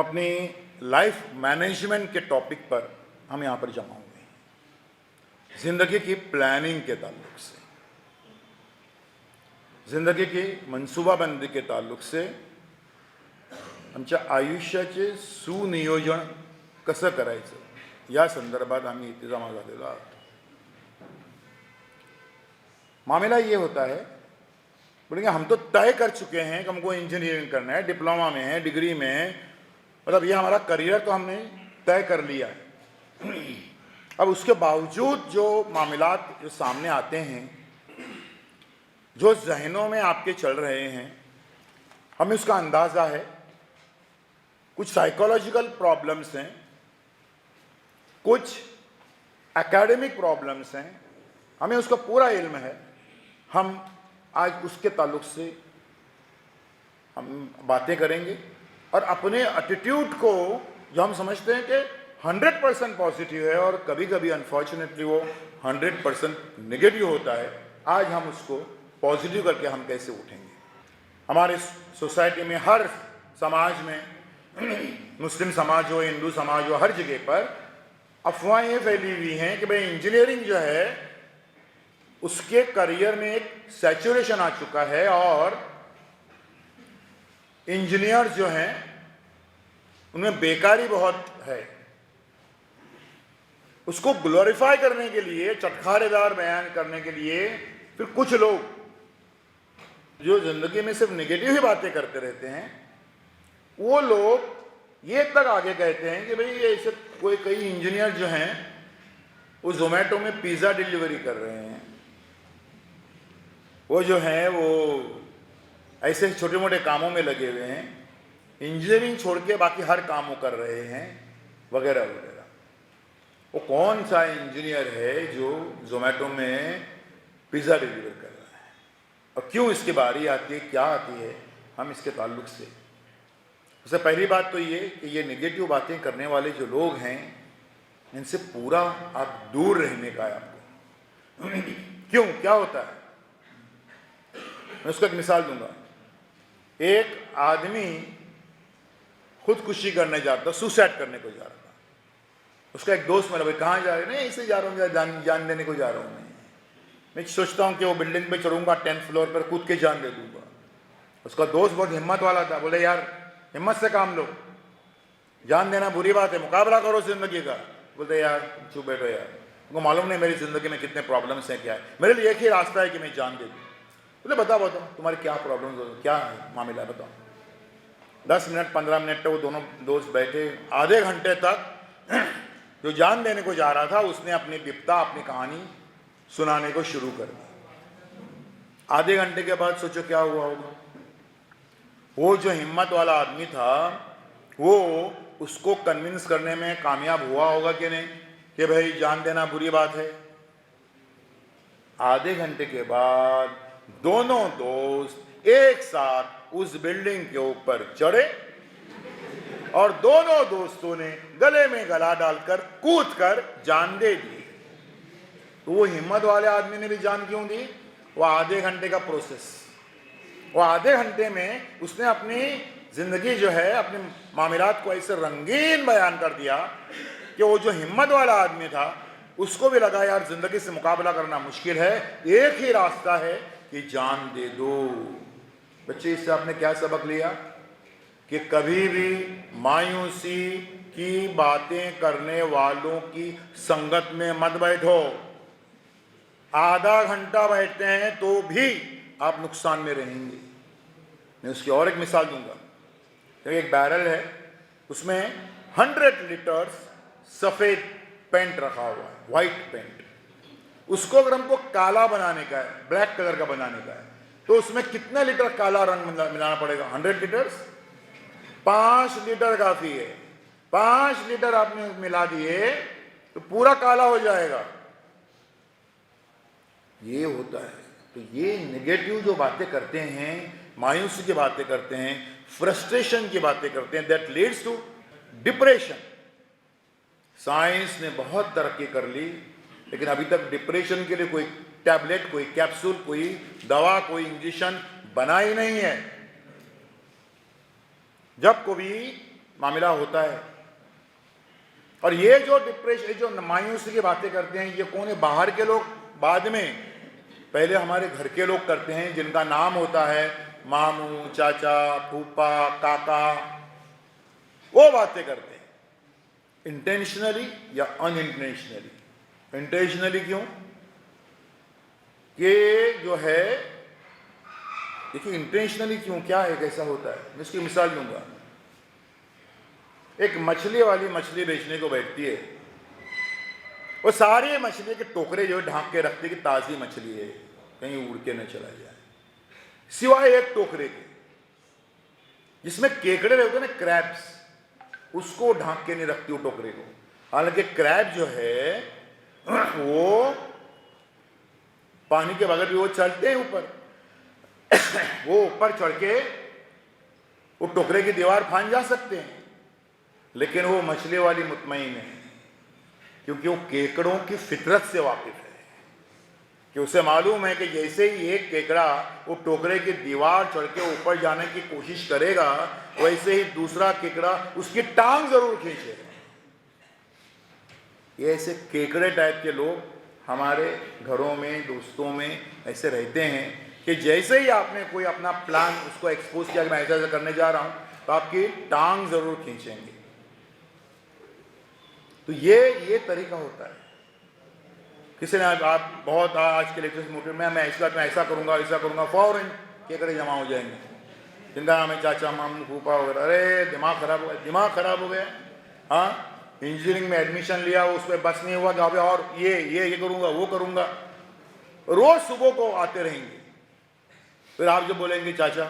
अपनी life management के topic पर हम यहाँ पर जमा हुए हैं, जिंदगी की प्लानिंग के ताल्लुक से, जिंदगी की मनसूबाबंदी के ताल्लुक से, आमच्या आयुष्याचे सुनियोजन कसं करायचं या संदर्भात आम्ही इथे जमा झालेलो आहोत। मामला ये होता है, बोलेंगे हम तो तय कर चुके हैं कि हमको इंजीनियरिंग करना है, डिप्लोमा में है, डिग्री में है, मतलब ये हमारा करियर तो हमने तय कर लिया है। अब उसके बावजूद जो मामलात जो सामने आते हैं, जो जहनों में आपके चल रहे हैं, हमें उसका अंदाज़ा है। कुछ साइकोलॉजिकल प्रॉब्लम्स हैं, कुछ एकेडमिक प्रॉब्लम्स हैं, हमें उसका पूरा इल्म है। हम आज उसके ताल्लुक से हम बातें करेंगे और अपने एटीट्यूड को जो हम समझते हैं कि 100% पॉजिटिव है और कभी कभी अनफॉर्चुनेटली वो 100% नेगेटिव होता है, आज हम उसको पॉजिटिव करके हम कैसे उठेंगे। हमारे सोसाइटी में, हर समाज में, मुस्लिम समाज हो, हिंदू समाज हो, हर जगह पर अफवाहें फैली हुई हैं कि भाई इंजीनियरिंग जो है उसके करियर में एक सैचुरेशन आ चुका है और इंजीनियर जो हैं उनमें बेकारी बहुत है। उसको ग्लोरीफाई करने के लिए, चटखारेदार बयान करने के लिए फिर कुछ लोग जो जिंदगी में सिर्फ नेगेटिव ही बातें करते रहते हैं, वो लोग ये तक आगे कहते हैं कि भाई ऐसे कई इंजीनियर जो हैं वो जोमेटो में पिज़्ज़ा डिलीवरी कर रहे हैं, वो जो हैं वो ऐसे छोटे मोटे कामों में लगे हुए हैं, इंजीनियरिंग छोड़ के बाकी हर काम वो कर रहे हैं, वगैरह वगैरह। वो कौन सा इंजीनियर है जो जोमेटो में पिज़्ज़ा डिलीवर कर रहा है और क्यों इसकी बारी आती है, क्या आती है, हम इसके ताल्लुक से। उससे पहली बात तो ये कि ये नेगेटिव बातें करने वाले जो लोग हैं, इनसे पूरा आप दूर रहने का है आपको। क्यों, क्या होता है, मैं उसका एक मिसाल दूंगा। एक आदमी खुदकुशी करने जाता, सुसाइड करने को जा रहा था। उसका एक दोस्त मेरा, भाई कहाँ जा रहे हैं? नहीं, ऐसे जा रहा हूँ, जान देने को जा रहा हूँ। मैं सोचता हूँ कि वो बिल्डिंग पे चढ़ूंगा, 10th फ्लोर पर कूद के जान दे दूंगा। उसका दोस्त बहुत हिम्मत वाला था, बोले यार हिम्मत से काम लो, जान देना बुरी बात है, मुकाबला करो जिंदगी का। बोलते यार चुप बैठो यार, उनको मालूम नहीं मेरी जिंदगी में कितने प्रॉब्लम्स हैं, क्या है, मेरे लिए एक ही रास्ता है कि मैं जान दे दूँ। बोले बताओ बताओ तुम्हारी क्या प्रॉब्लम, क्या है मामला, बताओ। 10 मिनट 15 मिनट तक वो दोनों दोस्त बैठे, आधे घंटे तक जो जान देने को जा रहा था उसने अपनी विपदा, अपनी कहानी सुनाने को शुरू कर दी। आधे घंटे के बाद सोचो क्या हुआ होगा। वो जो हिम्मत वाला आदमी था वो उसको कन्विंस करने में कामयाब हुआ होगा कि नहीं कि भाई जान देना बुरी बात है। आधे घंटे के बाद दोनों दोस्त एक साथ उस बिल्डिंग के ऊपर चढ़े और दोनों दोस्तों ने गले में गला डालकर कूदकर जान दे दी। तो वो हिम्मत वाले आदमी ने भी जान क्यों दी? वो आधे घंटे का प्रोसेस, वो आधे घंटे में उसने अपनी जिंदगी जो है, अपने मामलात को ऐसे रंगीन बयान कर दिया कि वो जो हिम्मत वाला आदमी था उसको भी लगा यार जिंदगी से मुकाबला करना मुश्किल है, एक ही रास्ता है कि जान दे दो। बच्चे, इससे आपने क्या सबक लिया कि कभी भी मायूसी की बातें करने वालों की संगत में मत बैठो। आधा घंटा बैठते हैं तो भी आप नुकसान में रहेंगे। मैं उसकी और एक मिसाल दूंगा। एक बैरल है, उसमें 100 लीटर्स सफ़ेद पेंट रखा हुआ है, वाइट पेंट। उसको अगर हमको काला बनाने का है, ब्लैक कलर का बनाने का है, तो उसमें कितने लीटर काला रंग मिलाना पड़ेगा? 100 लीटर्स। 5 लीटर काफ़ी है। 5 लीटर आपने मिला दिए तो पूरा काला हो जाएगा। ये होता है। तो ये नेगेटिव जो बातें करते हैं, मायूसी की बातें करते हैं, फ्रस्ट्रेशन की बातें करते हैं, that leads to depression. Science ने बहुत तरक्की कर ली, लेकिन अभी तक डिप्रेशन के लिए कोई टैबलेट, कोई कैप्सूल, कोई दवा, कोई इंजेक्शन बना ही नहीं है। जब कभी मामला होता है। और ये जो डिप्रेशन, जो मायूसी की बातें करते हैं, ये कौन है? बाहर के लोग बाद में, पहले हमारे घर के लोग करते हैं, जिनका नाम होता है मामू, चाचा, फूफा, काका, वो बातें करते हैं इंटेंशनली या अनइंटेंशनली। इंटेंशनली क्यों? कि जो है, देखिए इंटेंशनली क्यों, क्या है, कैसा होता है, मैं इसकी मिसाल दूंगा। एक मछली वाली मछली बेचने को बैठती है, वो सारी मछली के टोकरे जो ढांक के रखती है कि ताज़ी मछली है, कहीं उड़ के न चला जाए, सिवाय एक टोकरे के जिसमें केकड़े रहते हैं ना, क्रैब्स, उसको ढांक के नहीं रखती वो टोकरे को। हालांकि क्रैब जो है वो पानी के बगैर भी वो चलते हैं ऊपर, वो ऊपर चढ़ के वो टोकरे की दीवार फांद जा सकते हैं, लेकिन वो मछली वाली मुतमईन है, क्योंकि वो केकड़ों की फितरत से वाकिफ है, कि उसे मालूम है कि जैसे ही एक केकड़ा वो टोकरे की दीवार चढ़ के ऊपर जाने की कोशिश करेगा, वैसे ही दूसरा केकड़ा उसकी टांग जरूर खींचेगा। ये ऐसे केकड़े टाइप के लोग हमारे घरों में, दोस्तों में ऐसे रहते हैं कि जैसे ही आपने कोई अपना प्लान उसको एक्सपोज किया कि मैं ऐसा करने जा रहा हूं, तो आपकी टांग जरूर खींचेंगे। तो ये तरीका होता है। किसी ने आप बहुत आज के लेक्चर मोटिव में मैं ऐसा करूंगा, ऐसा करूंगा, फौरन केकड़े जमा हो जाएंगे, जिनका नाम है चाचा, मामू, फूफा वगैरह। अरे दिमाग खराब हो गया, दिमाग खराब हो गया। हाँ, इंजीनियरिंग में एडमिशन लिया, उस पर बस नहीं हुआ, गाँव और ये करूंगा, वो करूंगा, रोज सुबह को आते रहेंगे। फिर आप जब बोलेंगे चाचा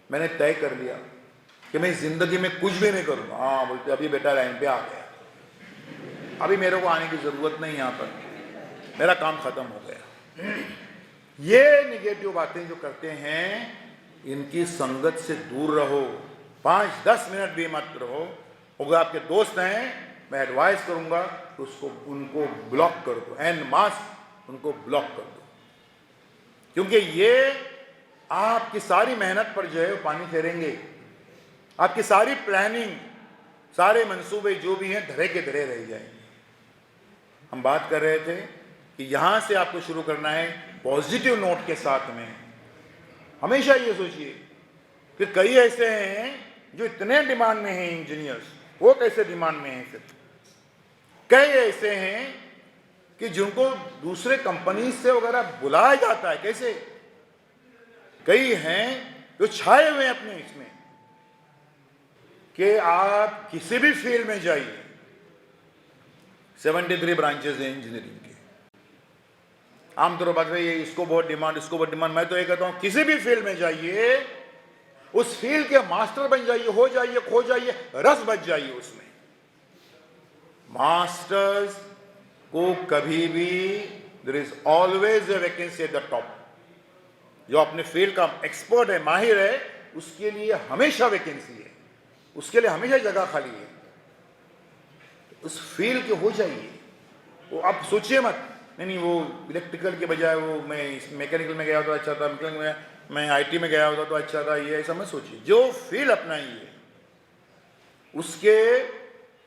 मैंने तय कर लिया कि मैं जिंदगी में कुछ भी नहीं करूंगा, हाँ बोलते अभी बेटा लाइन पे आ गया, अभी मेरे को आने की जरूरत नहीं, यहाँ पर मेरा काम खत्म हो गया। ये निगेटिव बातें जो करते हैं, इनकी संगत से दूर रहो, 5-10 मिनट भी मत रहो। अगर आपके दोस्त हैं, मैं एडवाइस करूंगा तो उनको ब्लॉक कर दो, एन मास उनको ब्लॉक कर दो, क्योंकि ये आपकी सारी मेहनत पर जो है पानी फेरेंगे। आपकी सारी प्लानिंग, सारे मंसूबे जो भी हैं, धरे के धरे रह जाएंगे। हम बात कर रहे थे कि यहां से आपको शुरू करना है पॉजिटिव नोट के साथ में। हमेशा ये सोचिए कि कई ऐसे हैं जो इतने डिमांड में हैं, इंजीनियर्स, वो कैसे डिमांड में हैं? फिर कई ऐसे हैं कि जिनको दूसरे कंपनी से वगैरह बुलाया जाता है, कैसे? कई हैं जो छाए हुए हैं अपने इसमें कि आप किसी भी फील्ड में जाइए, 73 ब्रांचेस हैं इंजीनियरिंग के। आमतौर पर ये इसको बहुत डिमांड, इसको बहुत डिमांड। मैं तो ये कहता हूं किसी भी फील्ड में जाइए, उस फील्ड के मास्टर बन जाइए, हो जाइए, खो जाइए, रस बच जाइए उसमें। मास्टर्स को कभी भी, there is always a vacancy at the top. जो अपने फील्ड का एक्सपर्ट है, माहिर है, उसके लिए हमेशा वैकेंसी है, उसके लिए हमेशा जगह खाली है। उस फील्ड के हो जाइए। वो आप सोचिए मत नहीं वो इलेक्ट्रिकल के बजाय वो मैं मैकेनिकल में गया तो अच्छा था, मैकेनिकल में मैं आईटी में गया होता तो अच्छा था, ये ऐसा मत सोचिए। जो फील्ड अपनाइए उसके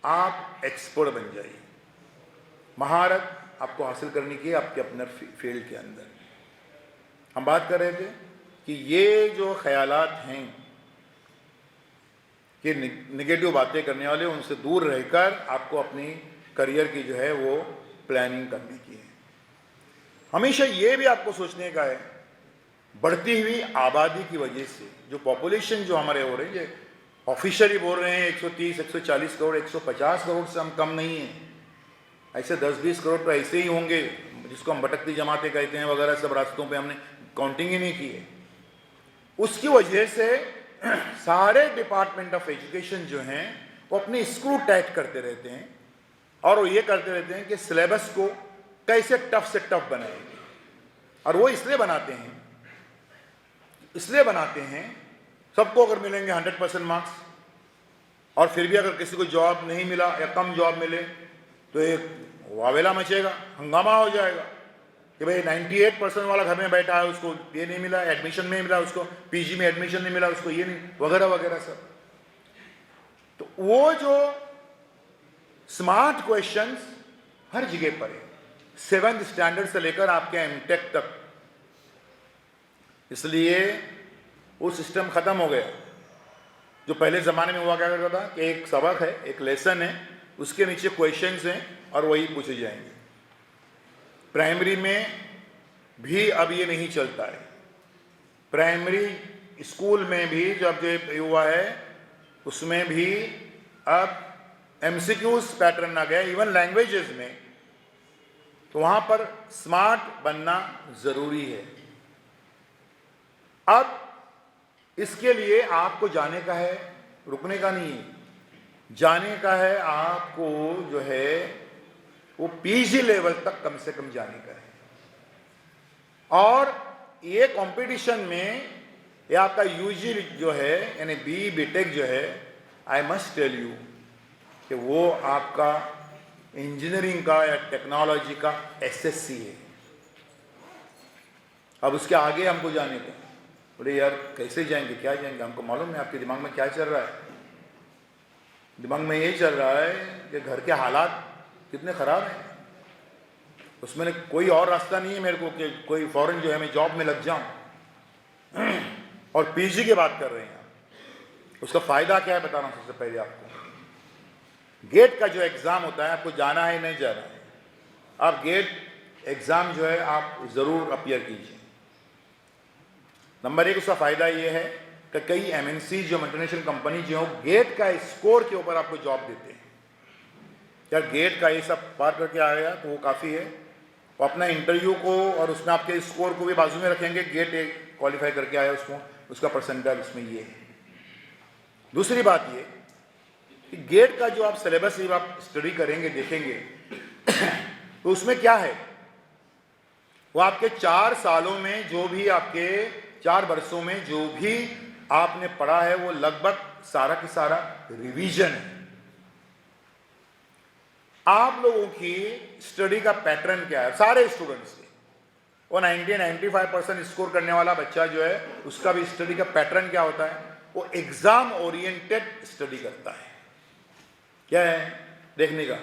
आप एक्सपर्ट बन जाइए। महारत आपको हासिल करनी की आपके अपने फील्ड के अंदर। हम बात कर रहे थे कि ये जो ख्यालात हैं कि निगेटिव बातें करने वाले, उनसे दूर रहकर आपको अपनी करियर की जो है वो प्लानिंग करने की है। हमेशा ये भी आपको सोचने का है, बढ़ती हुई आबादी की वजह से जो पॉपुलेशन जो हमारे हो रही है, ऑफिशियली बोल रहे हैं 130, 140 करोड़, 150 करोड़ से हम कम नहीं हैं। ऐसे 10-20 करोड़ तो ऐसे ही होंगे जिसको हम भटकती जमातें कहते हैं वगैरह, सब रास्तों पे हमने काउंटिंग ही नहीं की है। उसकी वजह से सारे डिपार्टमेंट ऑफ एजुकेशन जो हैं वो अपनी स्क्रू टाइट करते रहते हैं, और वो ये करते रहते हैं कि सिलेबस को कैसे टफ से टफ बनाएंगे। और वो इसलिए बनाते हैं सबको अगर मिलेंगे 100% मार्क्स, और फिर भी अगर किसी को जॉब नहीं मिला या कम जॉब मिले तो एक वावेला मचेगा, हंगामा हो जाएगा कि भाई 98% वाला घर में बैठा है, उसको ये नहीं मिला, एडमिशन नहीं मिला, उसको पीजी में एडमिशन नहीं मिला, उसको ये नहीं, वगैरह वगैरह सब। तो वो जो स्मार्ट क्वेश्चंस हर जगह पर है, 7th स्टैंडर्ड से लेकर आपके एमटेक तक। इसलिए वो सिस्टम खत्म हो गया जो पहले ज़माने में हुआ क्या करता था कि एक सबक है, एक लेसन है, उसके नीचे क्वेश्चंस हैं और वही पूछे जाएंगे। प्राइमरी में भी अब ये नहीं चलता है। प्राइमरी स्कूल में भी जब जो हुआ है उसमें भी अब एमसीक्यूज पैटर्न आ गया, इवन लैंग्वेजेस में। तो वहाँ पर स्मार्ट बनना ज़रूरी है। अब इसके लिए आपको जाने का है, रुकने का नहीं है। जाने का है आपको, जो है वो पीजी लेवल तक कम से कम जाने का है। और ये कंपटीशन में ये आपका यूजी जो है यानी बीटेक जो है, आई मस्ट टेल यू कि वो आपका इंजीनियरिंग का या टेक्नोलॉजी का एसएससी है। अब उसके आगे हमको जाने को, बोले यार कैसे जाएंगे, क्या जाएंगे, हमको मालूम है आपके दिमाग में क्या चल रहा है। दिमाग में ये चल रहा है कि घर के हालात कितने ख़राब हैं, उसमें कोई और रास्ता नहीं है मेरे को कि कोई फॉरेन जो है मैं जॉब में लग जाऊं। और पीजी की बात कर रहे हैं, उसका फ़ायदा क्या है बता रहा हूँ। सबसे पहले आपको गेट का जो एग्ज़ाम होता है, आपको जाना है नहीं जाना है, आप गेट एग्ज़ाम जो है आप ज़रूर अपीयर कीजिए। नंबर 1 उसका फ़ायदा ये है कि कई एमएनसी जो मल्टीनेशनल कंपनी जो गेट का स्कोर के ऊपर आपको जॉब देते हैं। यार गेट का ये सब पार करके आ गया तो वो काफ़ी है। वो अपना इंटरव्यू को और उसमें आपके स्कोर को भी बाजू में रखेंगे, गेट क्वालिफाई करके आया उसको, उसका परसेंटाइल उसमें ये है। दूसरी बात ये कि गेट का जो आप सिलेबस जब आप स्टडी करेंगे देखेंगे तो उसमें क्या है, वो आपके 4 सालों में जो भी आपके 4 वर्षों में जो भी आपने पढ़ा है वो लगभग सारा की सारा रिवीजन है। आप लोगों की स्टडी का पैटर्न क्या है, सारे स्टूडेंट्स के, वो 90-95% स्कोर करने वाला बच्चा जो है उसका भी स्टडी का पैटर्न क्या होता है, वो एग्जाम ओरिएंटेड स्टडी करता है। क्या है देखने का,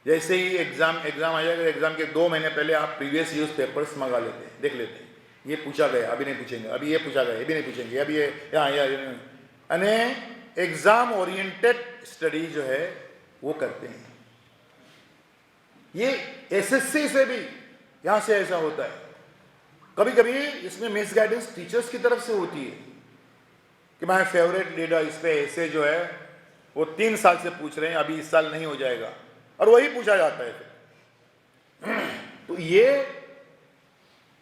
जैसे ही एग्जाम आ जाएगा, एग्जाम के 2 महीने पहले आप प्रीवियस यूज पेपर्स मंगा लेते हैं, देख लेते हैं ये पूछा गया अभी नहीं पूछेंगे, अभी ये पूछा गया अभी नहीं पूछेंगे, अभी ये यहाँ यानी एग्जाम ओरिएंटेड स्टडी जो है वो करते हैं। ये एसएससी से भी यहाँ से ऐसा होता है। कभी कभी इसमें मिस गाइडेंस टीचर्स की तरफ से होती है कि माय फेवरेट लीडर इस पे ऐसे जो है वो 3 साल से पूछ रहे हैं, अभी इस साल नहीं हो जाएगा, और वही पूछा जाता है फिर। तो ये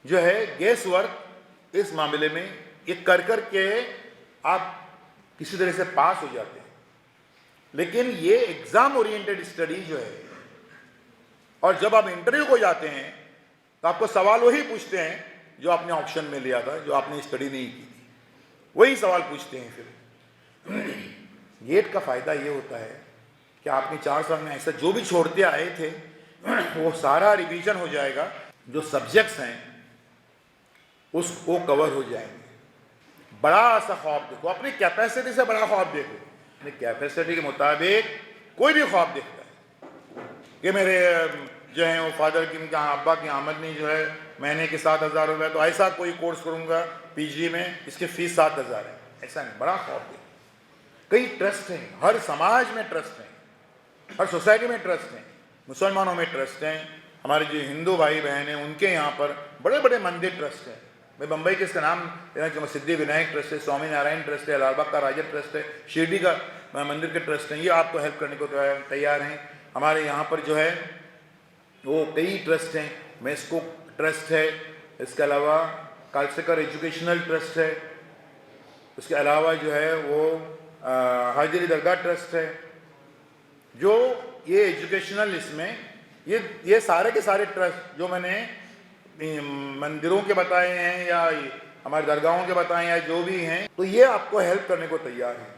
जो है गेस वर्क इस मामले में ये कर के आप किसी तरह से पास हो जाते हैं। लेकिन ये एग्जाम ओरिएंटेड स्टडी जो है, और जब आप इंटरव्यू को जाते हैं तो आपको सवाल वही पूछते हैं जो आपने ऑप्शन में लिया था, जो आपने स्टडी नहीं की थी, वही सवाल पूछते हैं फिर। गेट का फ़ायदा ये होता है कि आपने 4 साल में ऐसा जो भी छोड़ते आए थे वो सारा रिवीजन हो जाएगा, जो सब्जेक्ट्स हैं उसको कवर हो जाएंगे। बड़ा सा ख्वाब देखो, अपनी कैपेसिटी से बड़ा ख्वाब देखो। अपनी कैपेसिटी के मुताबिक कोई भी ख्वाब देखता है कि मेरे जो है वो फादर की, अब्बा की आमदनी जो है महीने के 7,000 रुपये, तो ऐसा कोई कोर्स करूँगा पीजी में, इसकी फ़ीस 7,000 है, ऐसा नहीं, बड़ा ख्वाब देखो। कई ट्रस्ट हैं, हर समाज में ट्रस्ट हैं, हर सोसाइटी में ट्रस्ट हैं, मुसलमानों में ट्रस्ट हैं, हमारे जो हिंदू भाई बहन हैं उनके यहाँ पर बड़े बड़े मंदिर ट्रस्ट हैं। मैं बम्बई के इसका नाम सिद्धि विनायक ट्रस्ट है, स्वामी नारायण ट्रस्ट है, लालबाग का राजा ट्रस्ट है, शिरडी का मंदिर के ट्रस्ट हैं, ये आपको हेल्प करने को तैयार हैं। हमारे यहाँ पर जो है वो कई ट्रस्ट हैं, मेस्को ट्रस्ट है, इसके अलावा कालसेकर एजुकेशनल ट्रस्ट है, उसके अलावा जो है वो हाजिरी दरगाह ट्रस्ट है। जो ये एजुकेशनल इसमें ये सारे के सारे ट्रस्ट जो मैंने मंदिरों के बताए हैं या हमारे दरगाहों के बताए हैं या जो भी हैं, तो ये आपको हेल्प करने को तैयार है।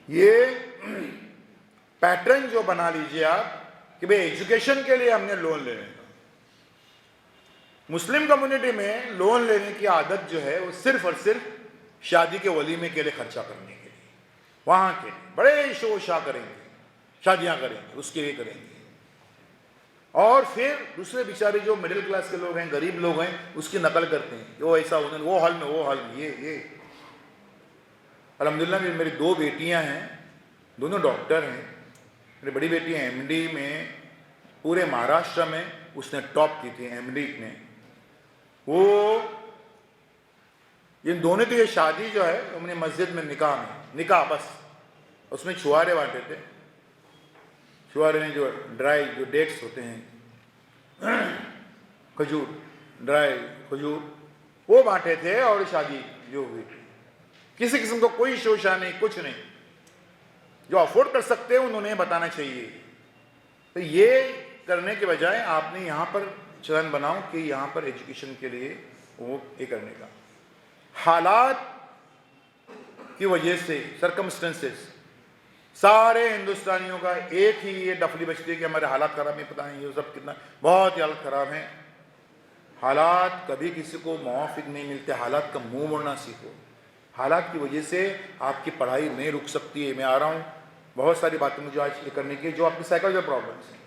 ये पैटर्न जो बना लीजिए आप कि भाई एजुकेशन के लिए हमने लोन लेने का। मुस्लिम कम्युनिटी में लोन लेने की आदत जो है वो सिर्फ और सिर्फ शादी के वलीमे के लिए खर्चा करने के लिए, वहां के बड़े शो शा करेंगे, शादियां करेंगे, उसके लिए करेंगे। और फिर दूसरे बेचारे जो मिडिल क्लास के लोग हैं, गरीब लोग हैं, उसकी नकल करते हैं, वो ऐसा उन्होंने वो हॉल में, वो हॉल में, ये अल्हम्दुलिल्लाह मेरी 2 बेटियां हैं, दोनों डॉक्टर हैं। मेरी बड़ी बेटी है एमडी में, पूरे महाराष्ट्र में उसने टॉप की थी एमडी में। वो इन दोनों की ये शादी जो है उन्होंने मस्जिद में निकाह बस उसमें छुआरे बांटे थे। छुआरे में जो ड्राई जो डेट्स होते हैं, खजूर, ड्राई खजूर, वो बांटे थे और शादी जो हुई थी। किसी किस्म को कोई शोशा नहीं, कुछ नहीं। जो अफोर्ड कर सकते हैं उन्होंने बताना चाहिए। तो ये करने के बजाय आपने यहाँ पर चलन बनाओ कि यहाँ पर एजुकेशन के लिए वो ये करने का। हालात की वजह से, सर्कमस्टेंसेस, सारे हिंदुस्तानियों का एक ही ये डफली बचती है कि हमारे हालात खराब है, पता नहीं ये सब कितना, बहुत ही हालत खराब है। हालात कभी किसी को मुआफिक नहीं मिलते, हालात का मुंह मोड़ना सीखो। हालात की वजह से आपकी पढ़ाई नहीं रुक सकती है। मैं आ रहा हूँ, बहुत सारी बातें मुझे आज ये करने की, जो आपकी साइकोलॉजिकल प्रॉब्लम्स हैं,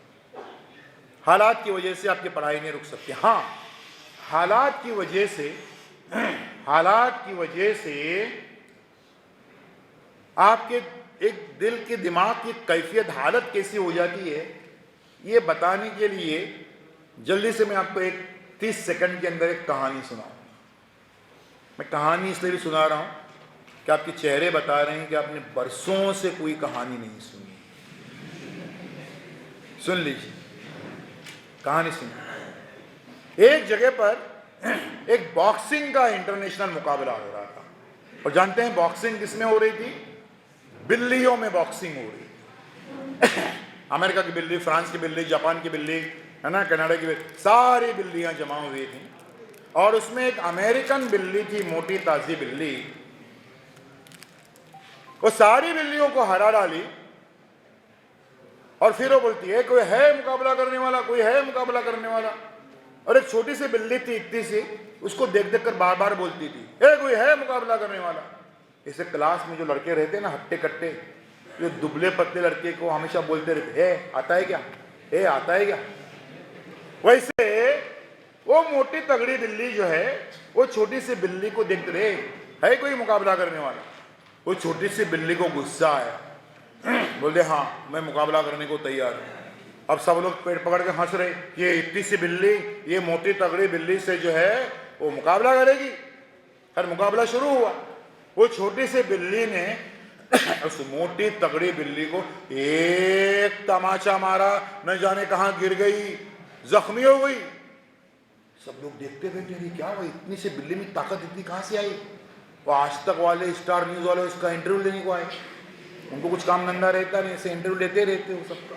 हालात की वजह से आपकी पढ़ाई नहीं रुक सकती। हाँ, हालात की वजह से आपके एक दिल के दिमाग की कैफियत, हालत कैसी हो जाती है, ये बताने के लिए जल्दी से मैं आपको एक 30 सेकंड के अंदर एक कहानी सुनाऊं। मैं कहानी इसलिए भी सुना रहा हूं कि आपके चेहरे बता रहे हैं कि आपने बरसों से कोई कहानी नहीं सुनी। सुन लीजिए, कहानी सुनिए। एक जगह पर एक बॉक्सिंग का इंटरनेशनल मुकाबला हो रहा था, और जानते हैं बॉक्सिंग किसमें हो रही थी? बिल्लियों में बॉक्सिंग हो रही थी। अमेरिका की बिल्ली, फ्रांस की बिल्ली, जापान की बिल्ली, है ना, कनाडा की बिल्ली, सारी बिल्लियां जमा हुई थी। और उसमें एक अमेरिकन बिल्ली थी, मोटी ताजी बिल्ली। वो सारी बिल्लियों को हरा डाली और फिर वो बोलती है कोई है मुकाबला करने वाला, कोई है मुकाबला करने वाला। और एक छोटी सी बिल्ली थी, इतनी सी, उसको देख देख कर बार बार बोलती थी कोई है मुकाबला करने वाला। इसे क्लास में जो लड़के रहते हैं ना, हट्टे कट्टे, जो दुबले पतले लड़के को हमेशा बोलते रहते, आता है क्या, आता है क्या। वैसे वो मोटी तगड़ी बिल्ली जो है, वो छोटी सी बिल्ली को देखते रहे, है कोई मुकाबला करने वाला। वो छोटी सी बिल्ली को गुस्सा आया, बोलते हाँ मैं मुकाबला करने को तैयार हूं। अब सब लोग पेट पकड़ के हंस रहे, ये इतनी सी बिल्ली, ये मोटी तगड़ी बिल्ली से जो है वो मुकाबला करेगी। हर मुकाबला शुरू हुआ। वो छोटी सी बिल्ली ने उस मोटी तगड़ी बिल्ली को एक तमाचा मारा, न जाने कहां गिर गई, जख्मी हो गई। सब लोग देखते बैठे, क्या हुआ, इतनी सी बिल्ली में ताकत इतनी कहां से आई। वो आज तक वाले, स्टार न्यूज वाले उसका इंटरव्यू लेने को आए। उनको कुछ काम धंधा रहता नहीं, ऐसे इंटरव्यू लेते रहते हो सबका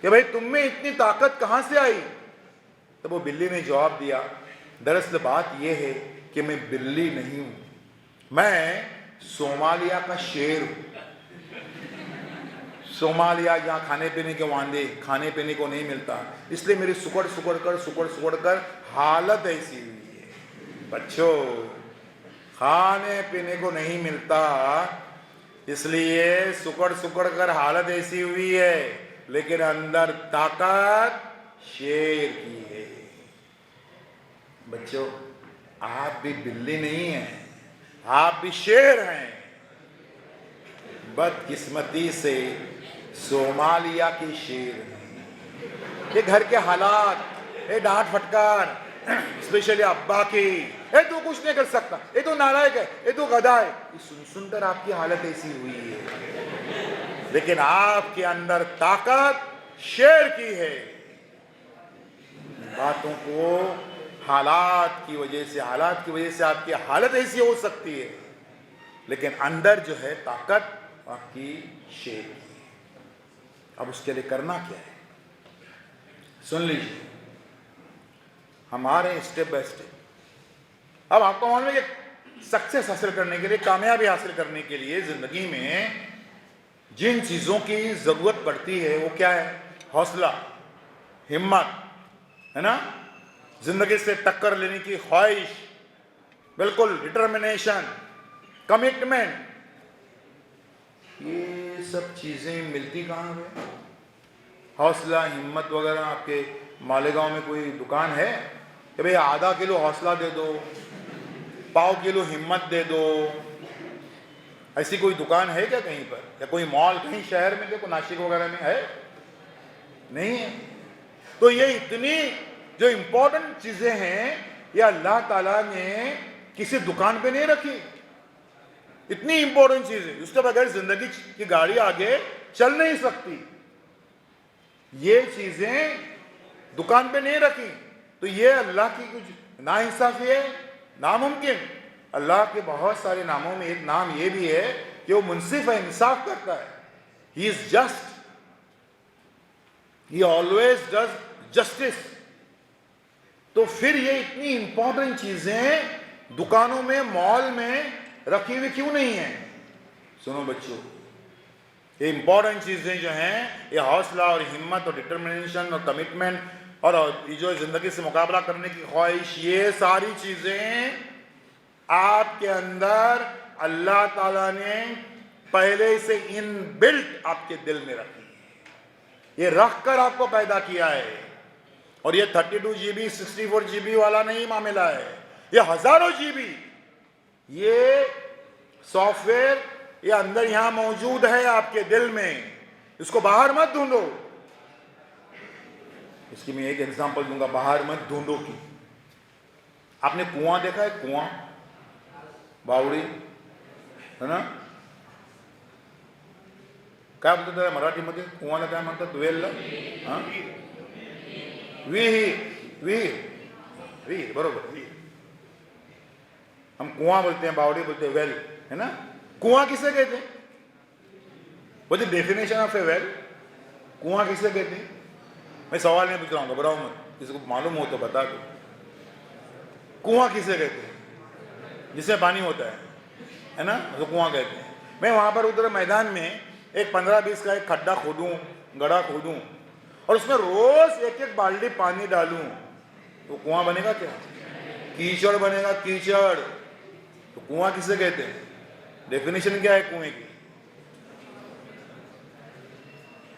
कि भाई तुम में इतनी ताकत कहां से आई। तो वो बिल्ली ने जवाब दिया, दरअसल बात यह है कि मैं बिल्ली नहीं हूं, मैं सोमालिया का शेर हूं। सोमालिया जहां खाने पीने के वांदे, खाने पीने को नहीं मिलता, इसलिए मेरी सुकड़ सुकड़ कर हालत ऐसी हुई है। बच्चों, खाने पीने को नहीं मिलता, इसलिए सुकड़ कर हालत ऐसी हुई है, लेकिन अंदर ताकत शेर की है। बच्चों, आप भी बिल्ली नहीं हैं, आप भी शेर हैं। बदकिस्मती से सोमालिया के शेर हैं। ये घर के हालात, ये डांट फटकार, स्पेशली अब्बा की, तू कुछ नहीं कर सकता, ये तो नालायक है, ये तो गधा है, ये सुन सुनकर आपकी हालत ऐसी हुई है। लेकिन आपके अंदर ताकत शेर की है। बातों को हालात की वजह से आपकी हालत ऐसी हो सकती है, लेकिन अंदर जो है ताकत आपकी शेर की है। अब उसके लिए करना क्या है, सुन लीजिए हमारे स्टेप बाय स्टेप। अब आपको मालूम है कि सक्सेस हासिल करने के लिए, कामयाबी हासिल करने के लिए जिंदगी में जिन चीजों की जरूरत पड़ती है वो क्या है? हौसला, हिम्मत, है ना, जिंदगी से टक्कर लेने की ख्वाहिश, बिल्कुल डिटर्मिनेशन, कमिटमेंट, ये सब चीज़ें मिलती कहाँ पे? हौसला, हिम्मत वगैरह। आपके मालेगांव में कोई दुकान है कि भाई आधा किलो हौसला दे दो, पाव किलो हिम्मत दे दो? ऐसी कोई दुकान है क्या कहीं पर, या कोई मॉल कहीं शहर में, देखो नासिक वगैरह में है? नहीं है। तो ये इतनी जो इंपॉर्टेंट चीजें हैं, ये अल्लाह ताला ने किसी दुकान पे नहीं रखी। इतनी इंपॉर्टेंट चीजें, उसके बगैर जिंदगी की गाड़ी आगे चल नहीं सकती। ये चीजें दुकान पे नहीं रखी, तो ये अल्लाह की कुछ नाइंसाफी है, नामुमकिन। अल्लाह के बहुत सारे नामों में एक नाम ये भी है कि वो मुंसिफ है, इंसाफ करता है। He is just, he always does justice. तो फिर ये इतनी इंपॉर्टेंट चीजें दुकानों में, मॉल में रखी हुई क्यों नहीं है? सुनो बच्चों, ये इंपॉर्टेंट चीजें जो हैं, ये हौसला और हिम्मत और डिटर्मिनेशन और कमिटमेंट और ये जो जिंदगी से मुकाबला करने की ख्वाहिश, ये सारी चीजें आपके अंदर अल्लाह ताला ने पहले से इन बिल्ट आपके दिल में रखी है। ये रख कर आपको पैदा किया है। और ये 32 GB 64 GB वाला नहीं मामला है, ये हजारों GB ये सॉफ्टवेयर ये अंदर यहां मौजूद है आपके दिल में। इसको बाहर मत ढूंढो। इसकी मैं एक एग्जांपल दूंगा, बाहर मत ढूंढो की। आपने कुआं देखा है? कुआं, बावड़ी, है ना? काय बोलतात मराठीमध्ये कुआला? काय म्हणतात? वेलला? हां, विहीर, विहीर, विहीर, बरोबर, विहीर। हम कुआं बोलते हैं, बावड़ी बोलते हैं, वेल, है ना? कुआं किसे कहते हैं? What is the definition of A well? कुआं किसे कहते हैं? मैं सवाल नहीं पूछ रहा हूँ, घबराओ मत, किसी को मालूम हो तो बता दो। कुआं किसे कहते हैं? जिसमें पानी होता है ना, तो कुआं कहते हैं। मैं वहां पर उधर मैदान में एक 15-20 का एक खड्डा खोदूं, गड्ढा खोदूं और उसमें रोज एक एक बाल्टी पानी डालूं, तो कुआं बनेगा क्या? कीचड़ बनेगा, कीचड़। तो कुआं किसे कहते हैं? डेफिनेशन क्या है कुएं की?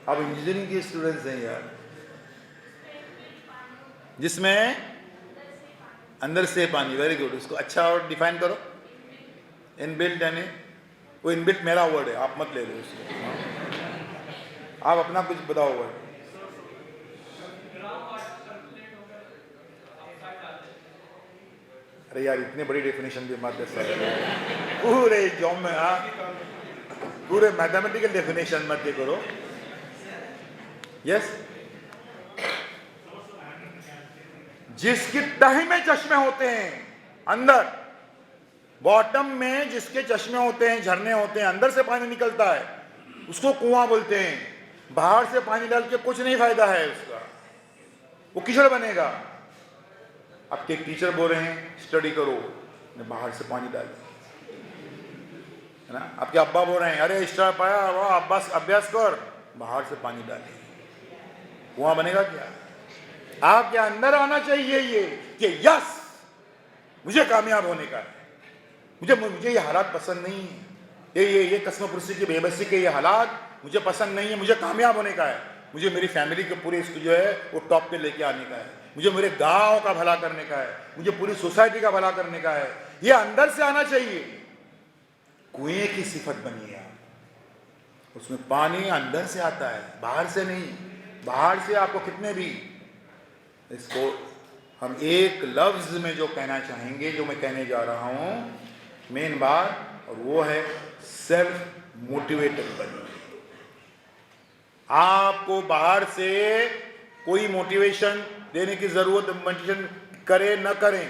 आप इंजीनियरिंग के स्टूडेंट्स हैं यार, जिसमें अंदर से पानी। वेरी गुड, उसको अच्छा और डिफाइन करो। इनबिल्ट यानी, वो इनबिल्ट मेरा वर्ड है, आप मत ले लो उसको। आप अपना कुछ बताओ वर्ड। अरे यार, इतनी बड़ी डेफिनेशन भी मत दे, पूरे जॉब में पूरे मैथमेटिकल डेफिनेशन मत दे करो। यस, जिसकी तह में चश्मे होते हैं, अंदर बॉटम में जिसके चश्मे होते हैं, झरने होते हैं, अंदर से पानी निकलता है, उसको कुआं बोलते हैं। बाहर से पानी डाल के कुछ नहीं फायदा है उसका, वो कीचड़ बनेगा। आपके टीचर बोल रहे हैं स्टडी करो, बाहर से पानी डाल, है ना? आपके अब्बा बोल रहे हैं अरे एक्स्ट्रा पाया, वाह अब्बास अभ्यास कर, बाहर से पानी डाले, कुआं बनेगा क्या? आपके अंदर आना चाहिए ये कि यस, मुझे कामयाब होने का है, मुझे ये हालात पसंद नहीं है, ये कस्मपुरसी की बेबसी के ये हालात मुझे पसंद नहीं है, मुझे कामयाब होने का है, मुझे मेरी फैमिली के पूरे इसको जो है वो टॉप पे लेके आने का है, मुझे मेरे गांव का भला करने का है, मुझे पूरी सोसाइटी का भला करने का है। ये अंदर से आना चाहिए। कुएं की सिफत बनी है, उसमें पानी अंदर से आता है, बाहर से नहीं। बाहर से आपको कितने भी, इसको हम एक लफ्ज में जो कहना चाहेंगे, जो मैं कहने जा रहा हूं, मेन बात, और वो है सेल्फ मोटिवेटेड बनिए। आपको बाहर से कोई मोटिवेशन देने की जरूरत, मोटिवेशन करे न करें,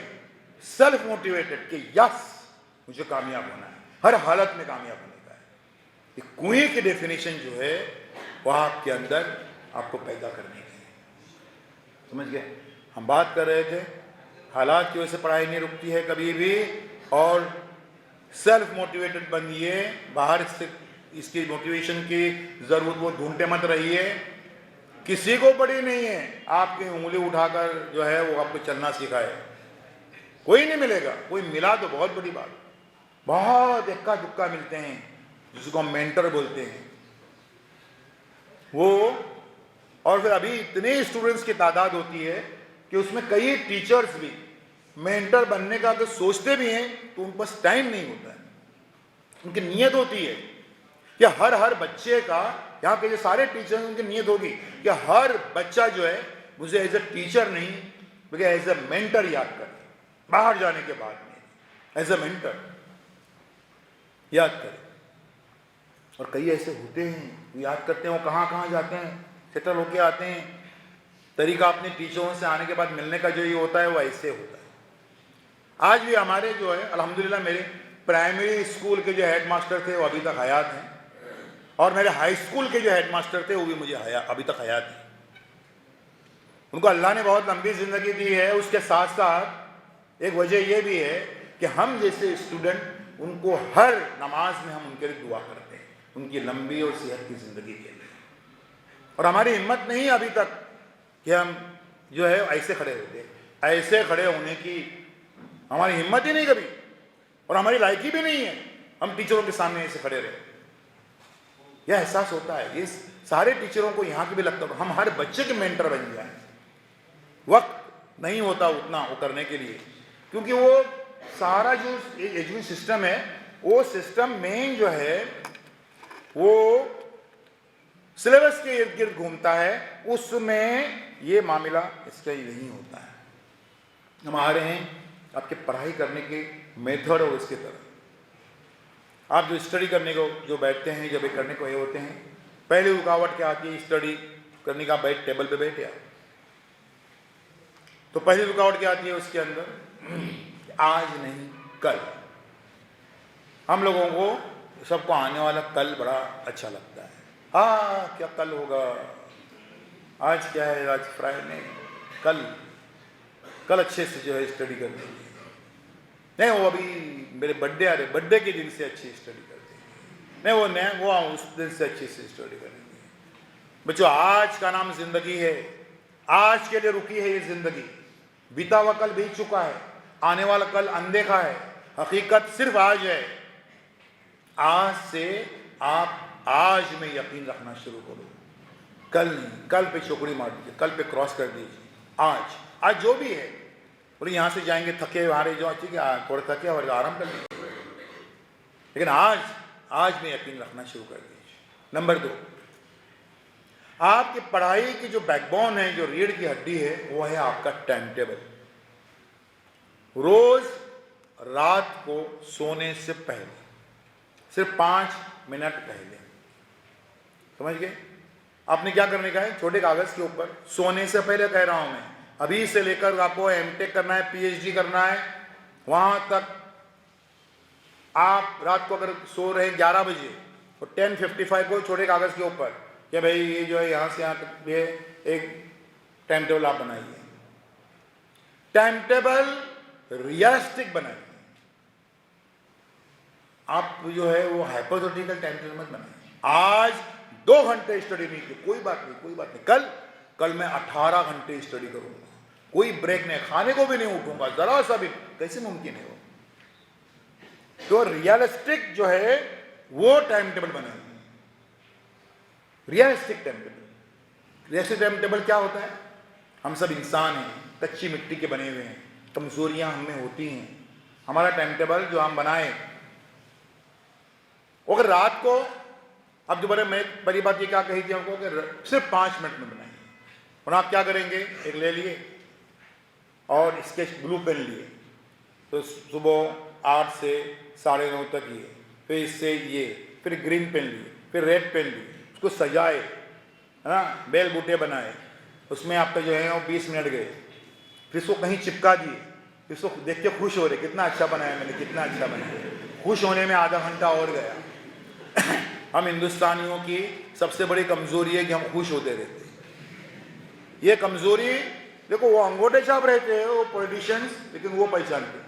सेल्फ मोटिवेटेड कि यस मुझे कामयाब होना है, हर हालत में कामयाब होने का है। ये कुएं की डेफिनेशन जो है वह आपके अंदर आपको पैदा करने की है। समझ गए? हम बात कर रहे थे हालात की वजह से पढ़ाई नहीं रुकती है कभी भी, और सेल्फ मोटिवेटेड बनिए। बाहर से इसकी मोटिवेशन की जरूरत वो ढूंढते मत रहिए। किसी को पड़ी नहीं है आपकी उंगली उठाकर जो है वो आपको चलना सिखाए, कोई नहीं मिलेगा। कोई मिला तो बहुत बड़ी बात, बहुत इक्का दुक्का मिलते हैं, जिसको हम मेंटर बोलते हैं, वो, और फिर अभी इतने स्टूडेंट्स की तादाद होती है कि उसमें कई टीचर्स भी मेंटर बनने का अगर सोचते भी हैं तो उनके पास टाइम नहीं होता है। उनकी नीयत होती है कि हर बच्चे का, यहाँ के जो सारे टीचर्स, उनकी नीयत होगी कि हर बच्चा जो है मुझे एज ए टीचर नहीं बल्कि एज ए मेंटर याद करे, बाहर जाने के बाद में एज ए मेंटर याद करे। और कई ऐसे होते हैं याद करते हैं, वो कहाँ जाते हैं, सेटल होके आते हैं। तरीका अपने टीचरों से आने के बाद मिलने का जो ये होता है वो ऐसे होता है। आज भी हमारे जो है अल्हम्दुलिल्लाह मेरे प्राइमरी स्कूल के जो हेड मास्टर थे वो अभी तक हयात हैं, और मेरे हाई स्कूल के जो हेड मास्टर थे वो भी मुझे अभी तक हयात हैं। उनको अल्लाह ने बहुत लंबी ज़िंदगी दी है। उसके साथ साथ एक वजह यह भी है कि हम जैसे स्टूडेंट उनको हर नमाज में हम उनके लिए दुआ करते हैं, उनकी लंबी और सेहत की ज़िंदगी के लिए। और हमारी हिम्मत नहीं अभी तक कि हम जो है ऐसे खड़े होते, ऐसे खड़े होने की हमारी हिम्मत ही नहीं कभी, और हमारी लायकी भी नहीं है हम टीचरों के सामने ऐसे खड़े रहे। यह एहसास होता है, ये सारे टीचरों को यहाँ के भी लगता है हम हर बच्चे के मेंटर बन जाए। वक्त नहीं होता उतना वो करने के लिए, क्योंकि वो सारा जो एजुकेशन सिस्टम है वो सिस्टम में जो है वो सिलेबस के इर्द गिर्द घूमता है, उसमें ये मामला इसका ही नहीं होता है। हम आ रहे हैं आपके पढ़ाई करने के मेथड और इसके तरह। आप जो स्टडी करने को जो बैठते हैं, जब ये करने को ये होते हैं, पहली रुकावट क्या आती है स्टडी करने का, बैठ टेबल पे बैठे आप, तो पहली रुकावट क्या आती है उसके अंदर, आज नहीं कल। हम लोगों को सबको आने वाला कल बड़ा अच्छा लगता है। क्या कल होगा, आज क्या है, आज फ्राइडे, कल अच्छे से जो है स्टडी करनी है। नहीं वो अभी मेरे बर्थडे आ रहे, बर्थडे के दिन से अच्छी स्टडी करते हैं, नहीं वो उस दिन से अच्छी से स्टडी करेंगे। बच्चों आज का नाम जिंदगी है, आज के लिए रुकी है ये जिंदगी। बीता हुआ कल बीत चुका है, आने वाला कल अनदेखा है, हकीकत सिर्फ आज है। आज से आप आज में यकीन रखना शुरू करो, कल नहीं। कल पे चौकड़ी मार दीजिए, कल पे क्रॉस कर दीजिए। आज जो भी है, बोले यहाँ से जाएंगे थके हारे जो ठीक है, थोड़े थके और आराम कर लीजिए, लेकिन आज में यकीन रखना शुरू कर दीजिए। नंबर 2, आपकी पढ़ाई की जो बैकबोन है, जो रीढ़ की हड्डी है, वो है आपका टाइम टेबल। रोज रात को सोने से पहले, सिर्फ 5 मिनट पहले, समझ गए? आपने क्या करने का है, छोटे कागज के ऊपर, सोने से पहले कह रहा हूं मैं, अभी से लेकर आपको एमटेक करना है, पीएचडी करना है, वहां तक आप रात को अगर सो रहे 11 बजे तो 10:55 को छोटे कागज के ऊपर कि भाई ये जो है यहाँ से यहाँ तक ये एक टाइम टेबल आप बनाइए। टाइम टेबल रियलिस्टिक बनाइए। आप जो है वो हाइपोथेटिकल टाइम टेबल मत बनाइए। आज 2 घंटे स्टडी नहीं की, कोई बात नहीं, कल मैं 18 घंटे स्टडी करूंगा, कोई ब्रेक नहीं, खाने को भी नहीं उठूंगा जरा सा भी, कैसे मुमकिन है वो? तो रियलिस्टिक जो है वो टाइम टेबल बनाइए, realistic time table. Realistic time table क्या होता है? हम सब इंसान हैं, कच्ची मिट्टी के बने हुए हैं, कमजोरियां हमें होती हैं। हमारा टाइम टेबल जो हम बनाए, अगर रात को, अब दोबारा मैं पहली बात ये क्या कही थी हमको कि सिर्फ 5 मिनट में बनाइए। और आप क्या करेंगे, एक ले लिए और स्केच ब्लू पेन लिए, तो सुबह 8 से 9:30 तक ये, फिर इससे ये, फिर ग्रीन पेन लिए, फिर रेड पेन लिए, उसको सजाए, है ना, बेल बूटे बनाए, उसमें आपका जो है वो 20 मिनट गए, फिर इसको कहीं चिपका दिए, फिर इसको देख के खुश हो रहे, कितना अच्छा बनाया मैंने, कितना अच्छा बनाया। खुश होने में आधा घंटा और गया। हम हिंदुस्तानियों की सबसे बड़ी कमजोरी है कि हम खुश होते रहते हैं। ये कमजोरी देखो, वो अंगूठे छाप रहते हैं वो पॉलिटिशियंस, लेकिन वो पहचानते हैं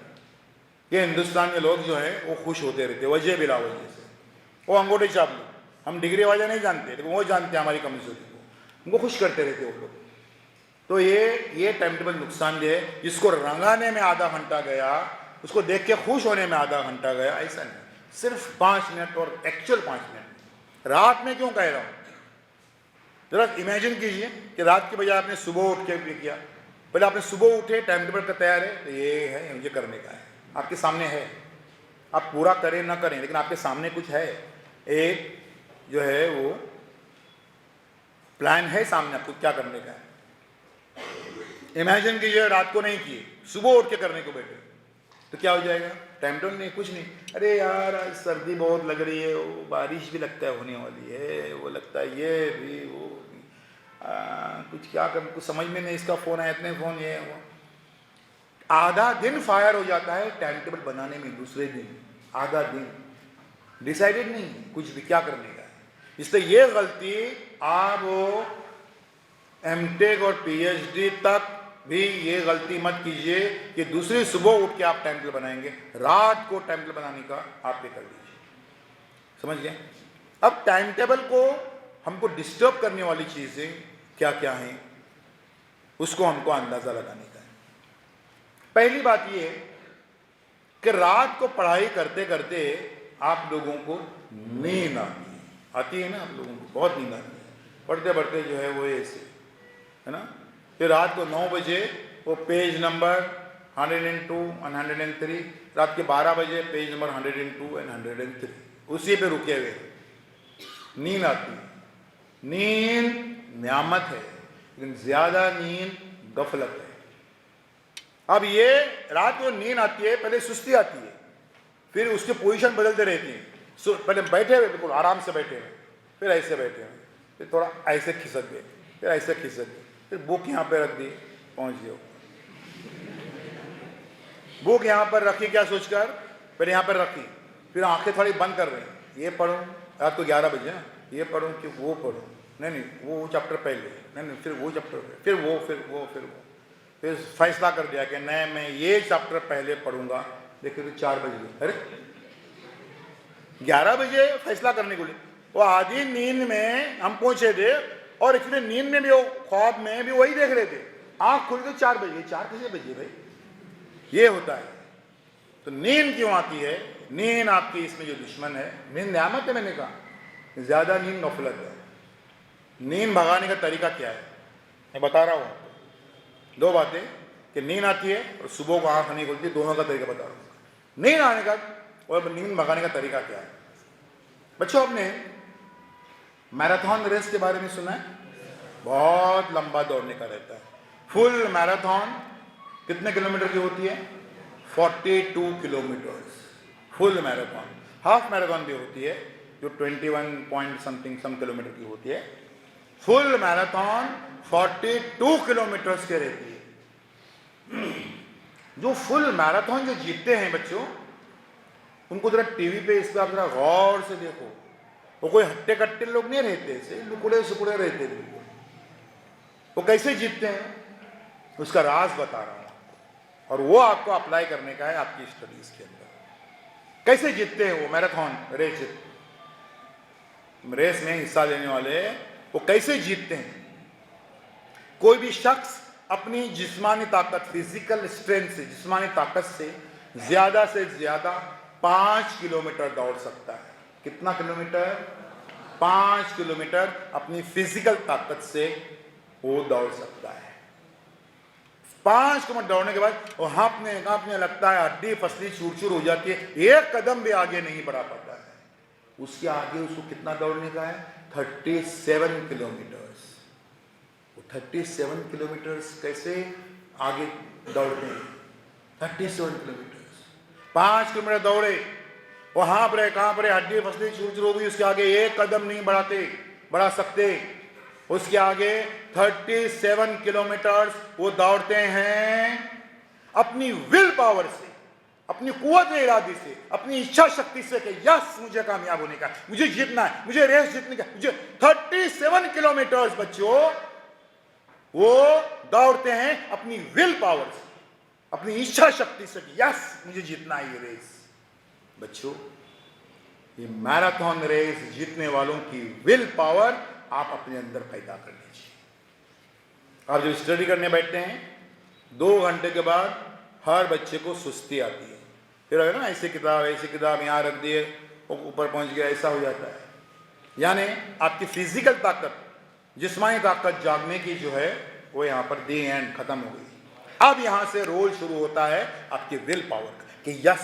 ये हिंदुस्तान के लोग जो हैं वो खुश होते रहते हैं वजह बिला वजह से। वो अंगूठे छाप लो, हम डिग्री वाले नहीं जानते, लेकिन वो जानते हैं हमारी कमजोरी को, उनको खुश करते रहते वो लोग। तो ये टाइम टेबल नुकसानदेह है। जिसको रंगाने में आधा घंटा गया, उसको देख के खुश होने में आधा घंटा गया, ऐसा नहीं। सिर्फ 5 मिनट, और एक्चुअल 5 मिनट। रात में क्यों कह रहा हूं? जरा इमेजिन कीजिए कि रात के बजाय आपने सुबह उठ के भी किया। पहले आपने सुबह उठे, टाइम टेबल का तैयार है, तो ये है, मुझे करने का है, आपके सामने है। आप पूरा करें ना करें, लेकिन आपके सामने कुछ है, एक जो है वो प्लान है सामने, आपको क्या करने का है। इमेजिन कीजिए रात को नहीं किए, सुबह उठ के करने को बैठे, तो क्या हो जाएगा? टाइम टेबल नहीं, कुछ नहीं। अरे यार आज सर्दी बहुत लग रही है, वो बारिश भी लगता है होने वाली है, वो लगता है ये भी, वो भी, कुछ क्या कर, कुछ समझ में नहीं, इसका फ़ोन है, इतने फ़ोन, ये वो। आधा दिन फायर हो जाता है टाइम टेबल बनाने में, दूसरे दिन आधा दिन डिसाइडेड नहीं कुछ भी क्या करने का है। इसलिए ये गलती आप एमटेक और पीएचडी तक भी ये गलती मत कीजिए कि दूसरी सुबह उठ के आप टाइम टेबल बनाएंगे, रात को टाइम टेबल बनाने का आप ये कर लीजिए। समझ गए? अब टाइम टेबल को हमको डिस्टर्ब करने वाली चीजें क्या क्या हैं, उसको हमको अंदाजा लगाने का है। पहली बात ये कि रात को पढ़ाई करते करते आप लोगों को नींद आती है ना, आप लोगों को बहुत नींद आती है, पढ़ते पढ़ते जो है वो ऐसे है ना। फिर रात को 9 बजे वो पेज नंबर 102 और 103, रात के 12 बजे पेज नंबर 102 और 103, उसी पे रुके हुए नींद आती है। नींद नियामत है, लेकिन ज्यादा नींद गफलत है। अब ये रात को नींद आती है, पहले सुस्ती आती है, फिर उसकी पोजीशन बदलते रहती है। पहले बैठे हुए बिल्कुल आराम से बैठे हुए, फिर ऐसे बैठे हुए, फिर थोड़ा ऐसे खिसक गए, फिर ऐसे खिसक गए, फिर बुक यहाँ पे रख दी, पहुंच गए। बुक यहाँ पर रखी क्या सोचकर, पहले यहाँ पर रखी, फिर आंखें थोड़ी बंद कर रहे हैं, ये पढ़ूँ, रात को 11 बजे ना, ये पढ़ूँ कि वो पढ़ूँ, नहीं वो चैप्टर पहले, नहीं फिर वो चैप्टर, फिर वो, फिर फैसला कर दिया कि नहीं मैं ये चैप्टर पहले पढ़ूंगा। देखिए तो 4 बज गए, अरे 11 बजे फैसला करने को लिए, वो आधी नींद में हम पहुंचे थे, और इसलिए नींद में भी वो ख्वाब में भी वही देख रहे थे, आंख खुली तो 4 बजे, 4 कैसे बजे भाई? ये होता है। तो नींद क्यों आती है? नींद आपकी इसमें जो दुश्मन है, नींद नियामत है, मैंने कहा, ज्यादा नींद नफलत है। नींद भगाने का तरीका क्या है मैं बता रहा हूं। 2 बातें कि नींद आती है और सुबह को आंख नहीं खुलती, दोनों का तरीका बता रहा हूं। नींद आने का और नींद भगाने का तरीका क्या है? बच्चों आपने मैराथन रेस के बारे में सुना है? बहुत लंबा दौड़ने का रहता है। फुल मैराथन कितने किलोमीटर की होती है? 42 kilometre full marathon. Half marathon भी होती है जो 21 पॉइंट समथिंग सम किलोमीटर की होती है। फुल मैराथन 42 किलोमीटर के रहती है। जो फुल मैराथन जो जीतते हैं बच्चों, उनको जरा टीवी पे इस पर आप जरा गौर से देखो, वो कोई हट्टे कट्टे लोग नहीं रहते, ऐसे लुकुड़े सुकुड़े रहते थे। वो कैसे जीतते हैं उसका राज बता रहा हूं, और वो आपको अप्लाई करने का है आपकी स्टडीज के अंदर। कैसे जीतते हैं वो मैराथन रेस में हिस्सा लेने वाले, वो कैसे जीतते हैं? कोई भी शख्स अपनी जिस्मानी ताकत, फिजिकल स्ट्रेंथ से, जिस्मानी ताकत से ज्यादा 5 किलोमीटर दौड़ सकता है। कितना किलोमीटर? 5 किलोमीटर अपनी फिजिकल ताकत से वो दौड़ सकता है। 5 किलोमीटर दौड़ने के बाद वो हाँपने लगता है, हड्डी फसली चूर हो जाती है, एक कदम भी आगे नहीं बढ़ा पाता है। उसके आगे उसको कितना दौड़ने का है? 37 किलोमीटर। 37 किलोमीटर कैसे आगे दौड़ते हैं? 37 किलोमीटर 5 किलोमीटर दौड़े, वहां पर कहां पर हड्डी फसली चूर हो गई, उसके आगे एक कदम नहीं बढ़ा सकते। उसके आगे 37 किलोमीटर वो दौड़ते हैं अपनी विल पावर से, अपनी कुव्वत इरादी से, अपनी इच्छा शक्ति से कि यस मुझे कामयाब होने का, मुझे जीतना है, मुझे रेस जीतने का, मुझे 37 किलोमीटर बच्चों वो दौड़ते हैं अपनी विल पावर से, अपनी इच्छा शक्ति से कि यस मुझे जीतना है ये रेस। बच्चों ये मैराथन रेस जीतने वालों की विल पावर आप अपने अंदर पैदा कर लीजिए। आप जब स्टडी करने बैठते हैं 2 घंटे के बाद हर बच्चे को सुस्ती आती है, फिर है ना ऐसी किताब यहाँ रख दिए, ऊपर पहुंच गया, ऐसा हो जाता है। यानी आपकी फिजिकल ताकत, जिस्मानी ताकत जागने की जो है वो यहाँ पर दी एंड खत्म हो गई। अब यहाँ से रोल शुरू होता है आपके विल पावर का कि यस,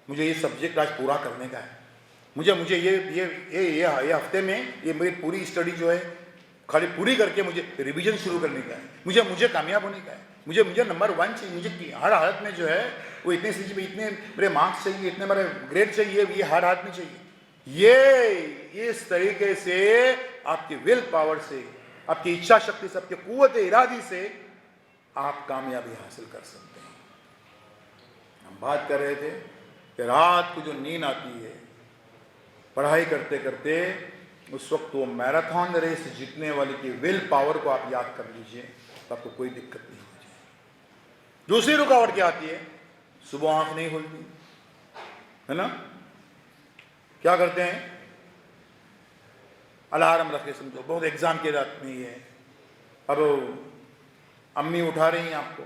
मुझे ये सब्जेक्ट आज पूरा करने का है, मुझे ये हफ्ते में ये मेरी पूरी स्टडी जो है खाली पूरी करके मुझे रिवीजन शुरू करने का है, मुझे कामयाब होने का है, मुझे नंबर 1 चाहिए, मुझे हर हालत में जो है वो इतने सीजी में इतने मेरे मार्क्स चाहिए, इतने मेरे ग्रेड चाहिए, ये हर हालत में चाहिए। ये इस तरीके से आपकी विल पावर से, आपकी इच्छा शक्ति से, आपके कुव्वत इरादी से आप कामयाबी हासिल कर सकते हैं। हम बात कर रहे थे कि रात को जो नींद आती है पढ़ाई करते करते, उस वक्त वो मैराथन रेस जीतने वाली की विल पावर को आप याद कर लीजिए, तो आपको कोई दिक्कत नहीं हो जाएगी। दूसरी रुकावट क्या आती है? सुबह आंख नहीं खुलती है ना, क्या करते हैं? अलार्म रखे, समझो बहुत एग्जाम की रात में ही है, अब अम्मी उठा रही हैं आपको,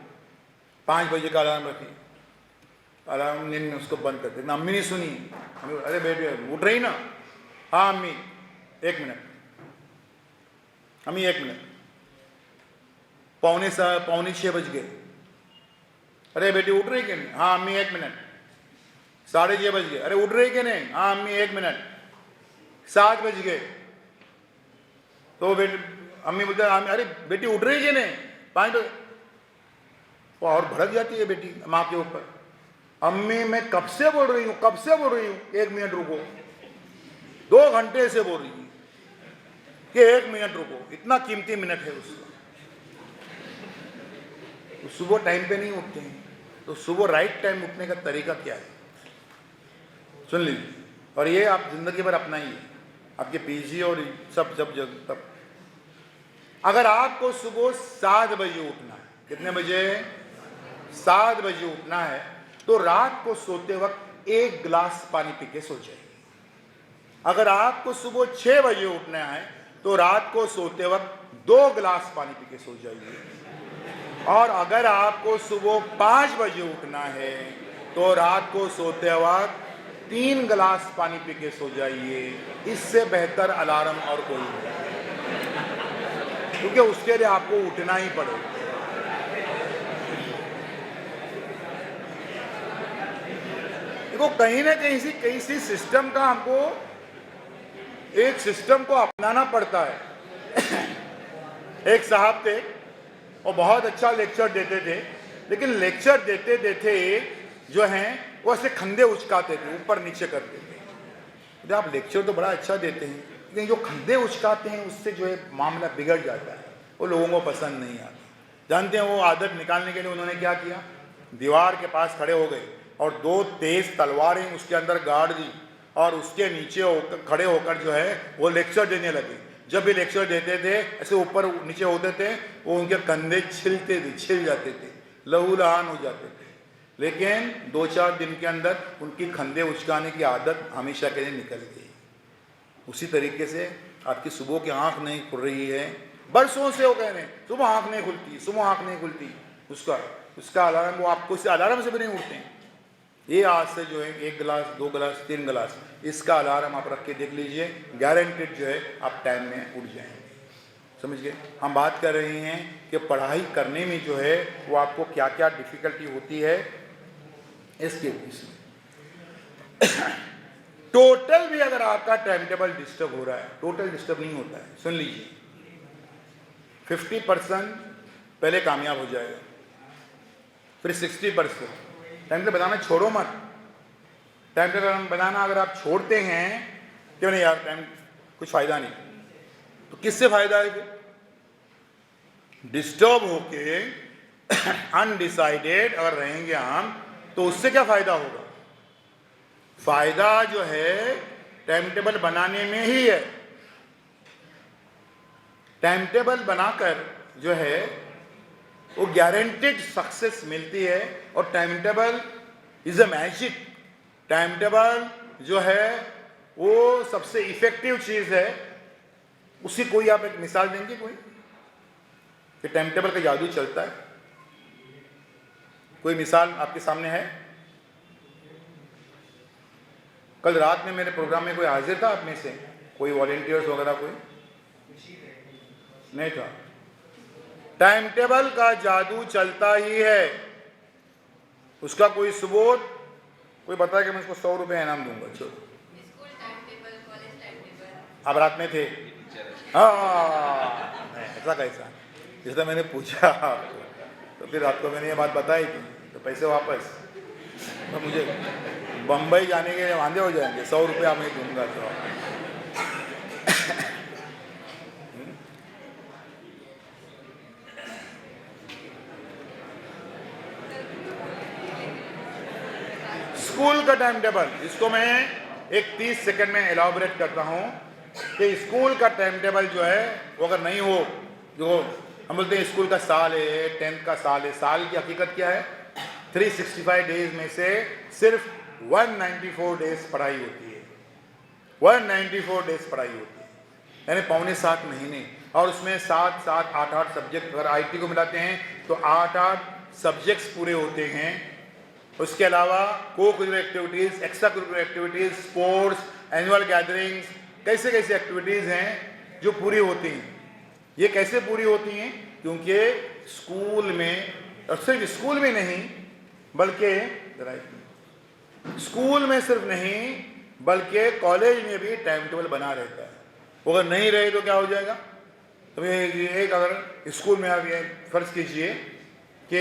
5 बजे का अलार्म रखी, अलार्म नींद में उसको बंद कर देना। अम्मी नहीं सुनी, अरे बेटे उठ रही ना, हाँ अम्मी 1 मिनट, अम्मी 1 मिनट, 5:45 बज गए, अरे बेटी उठ रही कि नहीं, हाँ अम्मी 1 मिनट, 6:30 बज गए, अरे उठ रही कि नहीं, हाँ अम्मी 1 मिनट, 7 बज गए, तो बेटी अम्मी बोलते हैं अरे बेटी उठ रही कि नहीं, 5 बजे, वो और भड़क जाती है बेटी माँ के ऊपर, अम्मी मैं कब से बोल रही हूँ, कब से बोल रही हूँ, 1 मिनट रुको, 2 घंटे से बोल रही है कि 1 मिनट रुको, इतना कीमती मिनट है उसका। तो सुबह टाइम पे नहीं उठते हैं, तो सुबह राइट टाइम उठने का तरीका क्या है सुन लीजिए, और ये आप जिंदगी भर अपनाइए, आपके पीजी और सब जब तब। अगर आपको सुबह 7 बजे उठना है, कितने बजे? 7 बजे उठना है, तो रात को सोते वक्त 1 गिलास पानी पी के सो जाइए। अगर आपको सुबह 6 बजे उठना है, तो रात को सोते वक्त 2 गिलास पानी पी के सो जाइए। और अगर आपको सुबह 5 बजे उठना है, तो रात को सोते वक्त 3 गिलास पानी पी के सो जाइए। इससे बेहतर अलार्म और कोई नहीं, क्योंकि उसके लिए आपको उठना ही पड़ेगा। देखो कहीं ना कहीं सी सिस्टम का हमको एक सिस्टम को अपनाना पड़ता है। एक साहब थे, वो बहुत अच्छा लेक्चर देते थे, लेकिन लेक्चर देते देते जो हैं वो ऐसे खंदे उचकाते थे, ऊपर नीचे करते थे। तो आप लेक्चर तो बड़ा अच्छा देते हैं, लेकिन जो खंदे उचकाते हैं उससे जो है मामला बिगड़ जाता है, वो लोगों को पसंद नहीं आता। जानते हैं वो आदत निकालने के लिए उन्होंने क्या किया? दीवार के पास खड़े हो गए और 2 तेज तलवारें उसके अंदर गाड़ दी और उसके नीचे खड़े होकर जो है वो लेक्चर देने लगे। जब भी लेक्चर देते थे ऐसे ऊपर नीचे होते थे, वो उनके कंधे छिल जाते थे, लहूलुहान हो जाते थे। लेकिन 2-4 दिन के अंदर उनकी खंदे उचकाने की आदत हमेशा के लिए निकल गई। उसी तरीके से आपकी सुबह की आंख नहीं खुल रही है, बरसों से वो कह रहे हैं सुबह आंख नहीं खुलती, सुबह आंख नहीं खुलती, उसका अलार्म, वो आपको उससे अलार्म से भी नहीं उठते हैं। ये आज से जो है 1 गिलास, 2 गिलास, 3 गिलास, इसका अलार्म आप रख के देख लीजिए, गारंटेड जो है आप टाइम में उठ जाएंगे। समझ गए? हम बात कर रहे हैं कि पढ़ाई करने में जो है वो आपको क्या क्या डिफिकल्टी होती है इसके इसमें। टोटल भी अगर आपका टाइम टेबल डिस्टर्ब हो रहा है, टोटल डिस्टर्ब नहीं होता है, सुन लीजिए, 50% पहले कामयाब हो जाएगा, फिर 60%। टाइम टेबल बनाना छोड़ो मत। टाइम टेबल बनाना अगर आप छोड़ते हैं, क्यों नहीं यार टाइम कुछ फायदा नहीं, तो किससे फायदा है? फिर डिस्टर्ब होके अनडिसाइडेड अगर रहेंगे हम, तो उससे क्या फायदा होगा? फायदा जो है टाइम टेबल बनाने में ही है। टाइम टेबल बनाकर जो है वो गारंटेड सक्सेस मिलती है। और time table is a magic. Time table जो है वो सबसे इफेक्टिव चीज है। उसी कोई आप एक मिसाल देंगे कोई कि टाइम टेबल का जादू चलता है? कोई मिसाल आपके सामने है? कल रात में मेरे प्रोग्राम में कोई हाजिर था आप में से? कोई वॉलेंटियर्स वगैरह कोई नहीं था। टाइम टेबल का जादू चलता ही है, उसका कोई सबूत कोई बताया कि मैं उसको 100 रुपये इनाम दूंगा। चलो, आप रात में थे? हाँ, ऐसा कैसा? इसलिए मैंने पूछा आपको, तो फिर रात को मैंने ये बात बताई थी, तो पैसे वापस। तो मुझे बम्बई जाने के लिए वांदे हो जाएंगे, 100 रुपया मैं दूंगा तो। स्कूल का टाइम टेबल, इसको मैं एक 30 सेकंड में एलाबोरेट करता हूं कि स्कूल का टाइम टेबल जो है वो अगर नहीं हो, जो हम बोलते हैं स्कूल का साल है, 10th का साल है, साल की हकीकत क्या है? 365 डेज में से सिर्फ 194 डेज पढ़ाई होती है। 194 डेज पढ़ाई होती है, यानी 6.25 महीने, और उसमें 7-7, 8-8 सब्जेक्ट अगर IT को मिलाते हैं तो 8-8 सब्जेक्ट्स पूरे होते हैं। उसके अलावा को curricular activities, extra curricular activities, sports, annual gatherings, कैसे कैसे एक्टिविटीज़ हैं जो पूरी होती हैं। ये कैसे पूरी होती हैं? क्योंकि स्कूल में, और सिर्फ स्कूल में नहीं बल्कि स्कूल में सिर्फ नहीं बल्कि कॉलेज में भी टाइम टेबल बना रहता है। वो अगर नहीं रहे तो क्या हो जाएगा? तो एक अगर स्कूल में आप ये फर्ज कीजिए कि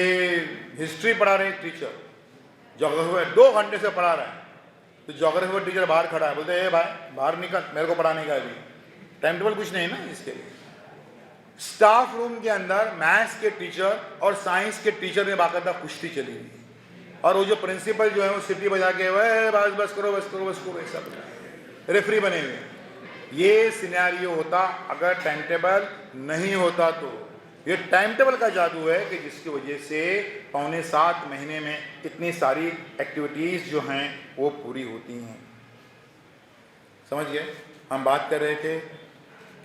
हिस्ट्री पढ़ा रहे टीचर, ज्योग्राफी 2 घंटे से पढ़ा रहा है, तो ज्योग्राफी का टीचर बाहर खड़ा है, बोलते हैं भाई बाहर निकल, मेरे को पढ़ाने का अभी टाइम टेबल कुछ नहीं ना इसके लिए। स्टाफ रूम के अंदर मैथ्स के टीचर और साइंस के टीचर में बाकायदा कुश्ती चली हुई, और वो जो प्रिंसिपल जो है वो सिटी बजा के वह बस बस करो बस करो बस करो, ऐसा रेफरी बने हुए। ये सिनेरियो होता अगर टाइम टेबल नहीं होता। तो ये टाइम टेबल का जादू है कि जिसकी वजह से 6.25 महीने में इतनी सारी एक्टिविटीज़ जो हैं वो पूरी होती हैं। समझ गए? हम बात कर रहे थे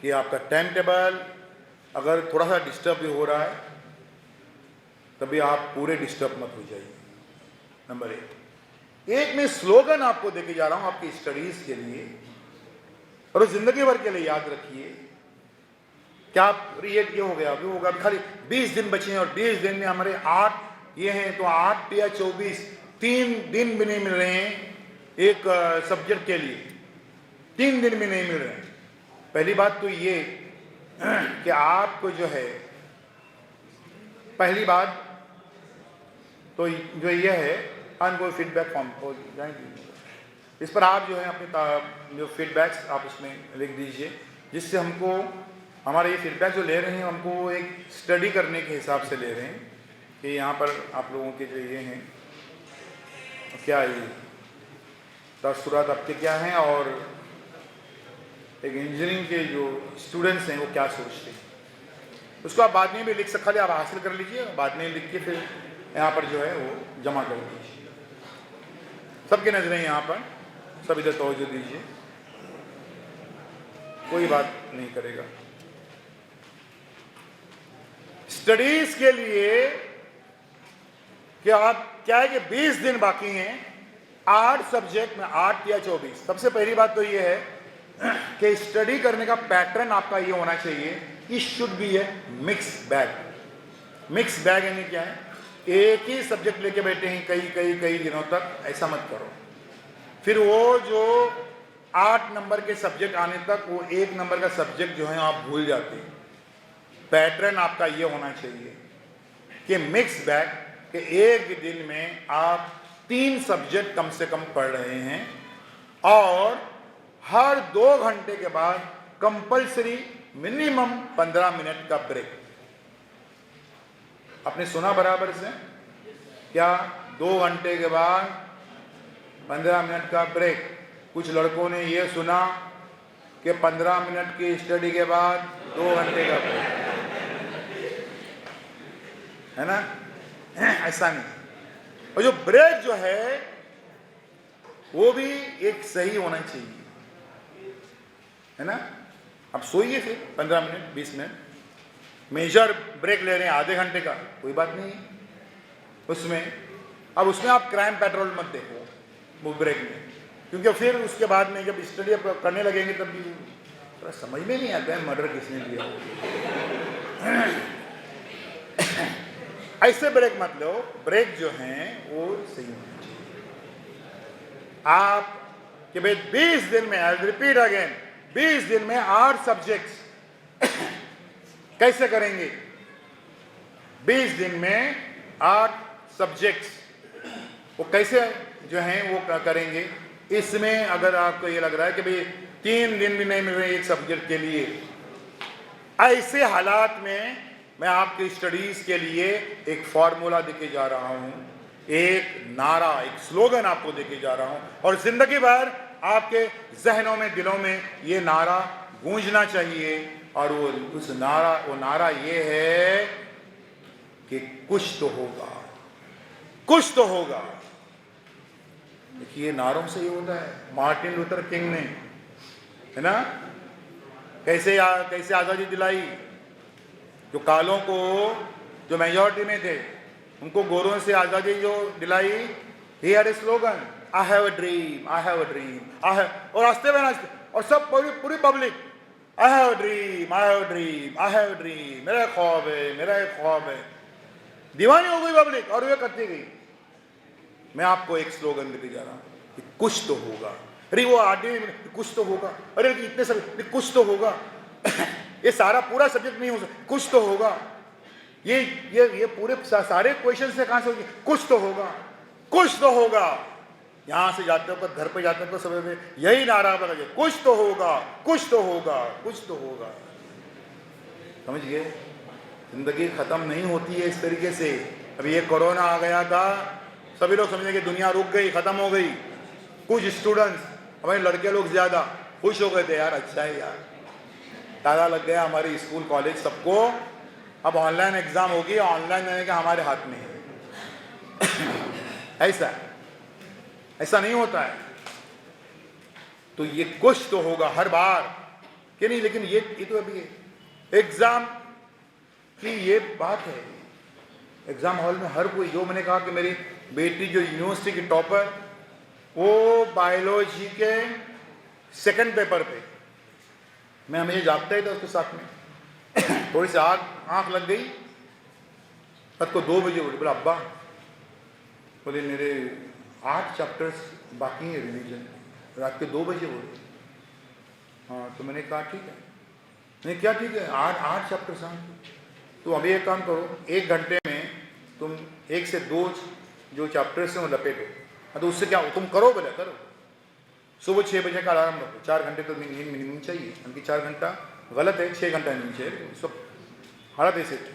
कि आपका टाइम टेबल अगर थोड़ा सा डिस्टर्ब भी हो रहा है तभी आप पूरे डिस्टर्ब मत हो जाइए। नंबर 1 मैं स्लोगन आपको देके जा रहा हूं आपकी स्टडीज के लिए, और जिंदगी भर के लिए याद रखिए। क्या आप ये हो गया अभी होगा, अभी खाली 20 दिन बचे हैं और 20 दिन में हमारे 8 ये हैं, तो 8 या 24, 3 दिन भी नहीं मिल रहे हैं एक सब्जेक्ट के लिए, 3 दिन भी नहीं मिल रहे हैं। पहली बात तो ये कि आपको जो है, पहली बात तो जो ये है अनगो फीडबैक फॉर्म हो जाएंगे, इस पर आप जो है अपने जो फीडबैक्स आप उसमें लिख दीजिए, जिससे हमको हमारे ये फीडबैक जो ले रहे हैं हमको एक स्टडी करने के हिसाब से ले रहे हैं कि यहाँ पर आप लोगों के जो ये हैं क्या ये तासुरात आपके क्या हैं, और एक इंजीनियरिंग के जो स्टूडेंट्स हैं वो क्या सोचते हैं। उसको आप बाद में भी लिख सकते, खाली आप हासिल कर लीजिए, बाद में लिख के फिर यहाँ पर जो है वो जमा कर दीजिए। सबकी नजरें यहाँ पर, सब इधर तवज्जो दीजिए, कोई बात नहीं करेगा। स्टडीज के लिए कि आप क्या है कि 20 दिन बाकी हैं, 8 सब्जेक्ट में 8 या 24। सबसे पहली बात तो ये है कि स्टडी करने का पैटर्न आपका ये होना चाहिए कि should be A mix bag. Mix bag यानी क्या है? एक ही सब्जेक्ट लेके बैठे हैं कई दिनों तक, ऐसा मत करो। फिर वो जो 8 नंबर के सब्जेक्ट आने तक वो 1 नंबर का सब्जेक्ट जो है आप भूल जाते हैं। पैटर्न आपका ये होना चाहिए कि मिक्स बैग, कि एक दिन में आप 3 सब्जेक्ट कम से कम पढ़ रहे हैं, और हर 2 घंटे के बाद कंपलसरी मिनिमम 15 मिनट का ब्रेक। आपने सुना बराबर से? क्या 2 घंटे के बाद 15 मिनट का ब्रेक? कुछ लड़कों ने ये सुना कि 15 मिनट की स्टडी के बाद 2 घंटे का ब्रेक, है ना? ऐसा नहीं। और जो ब्रेक जो है वो भी एक सही होना चाहिए, है ना? अब सोइए फिर 15 मिनट 20 मिनट, मेजर ब्रेक ले रहे हैं आधे घंटे का, कोई बात नहीं उसमें। अब उसमें आप क्राइम पेट्रोल मत देखो वो ब्रेक में, क्योंकि फिर उसके बाद में जब स्टडी करने लगेंगे तब भी थोड़ा समझ में नहीं आता है मर्डर किसने किया। ऐसे ब्रेक मत लो, ब्रेक जो हैं वो सही होना चाहिए। आप कि भाई 20 दिन में, आई रिपीट अगेन, 20 दिन में 8 सब्जेक्ट्स कैसे करेंगे? 20 दिन में 8 सब्जेक्ट्स वो कैसे जो हैं वो करेंगे? इसमें अगर आपको ये लग रहा है कि भाई 3 दिन भी नहीं मिल रहे एक सब्जेक्ट के लिए, ऐसे हालात में मैं आपकी स्टडीज के लिए एक फॉर्मूला देके जा रहा हूं, एक नारा, एक स्लोगन आपको देके जा रहा हूं, और जिंदगी भर आपके जहनों में, दिलों में ये नारा गूंजना चाहिए। और वो नारा ये है कि कुछ तो होगा, कुछ तो होगा। देखिए नारों से ये होता है। मार्टिन लूथर किंग ने, है ना, कैसे आजादी दिलाई? जो कालों को, जो मेजॉरिटी में थे, उनको गोरों से आजादी जो दिलाई, he had a slogan, I have a dream, I have a dream, I have, और रास्ते में नाचते, और सब पूरी public, I have a dream, I have a dream, I have a dream, मेरा ख्वाब है, मेरा एक ख्वाब है। दीवानी हो गई पब्लिक और वे करती गई। मैं आपको एक स्लोगन देके जा रहा हूं कि कुछ तो होगा। अरे वो आदमी, कुछ तो होगा, अरे इतने सब, कुछ तो होगा। ये सारा पूरा सब्जेक्ट नहीं हो सकता, कुछ तो होगा। ये पूरे सारे क्वेश्चन से कहां से होगी? कुछ तो होगा, कुछ तो होगा। यहां से जाते हो, घर पे जाते हो, सब यही नारा लगा, कुछ तो होगा, कुछ तो होगा, कुछ तो होगा। समझिए, जिंदगी खत्म नहीं होती है इस तरीके से। अभी ये कोरोना आ गया था, सभी लोग समझे कि दुनिया रुक गई, खत्म हो गई। कुछ स्टूडेंट्स, हमारे लड़के लोग ज्यादा खुश हो गए थे, यार अच्छा है यार, ताला लग गया हमारे स्कूल कॉलेज सबको, अब ऑनलाइन एग्जाम होगी, ऑनलाइन देने का हमारे हाथ में है। ऐसा नहीं होता है। तो ये कुछ तो होगा हर बार कि नहीं, लेकिन ये तो अभी एग्जाम की ये बात है। एग्जाम हॉल में हर कोई, जो मैंने कहा कि मेरी बेटी जो यूनिवर्सिटी की टॉपर, वो बायोलॉजी के सेकंड पेपर पे, मैं हमेशा जागता ही था उसके साथ में। थोड़ी सी आंख लग गई, रात को 2 बजे उठी, बोला अब्बा, बोले मेरे 8 चैप्टर्स बाकी हैं रिवीजन, रात के 2 बजे उठे। हाँ, तो मैंने कहा ठीक है। मैंने क्या ठीक है, 8 चैप्टर्स हैं, तो अभी एक काम करो, 1 घंटे में तुम 1 से 2 जो चैप्टर्स हैं वो लपेटो। हाँ, तो उससे क्या तुम करो, बोले करो। सुबह 6 बजे का अलार्म रखो, 4 घंटे तो नींद मिनिमम चाहिए, क्योंकि 4 घंटा गलत है, 6 घंटा नींद चाहिए, सब हालत ऐसे थे।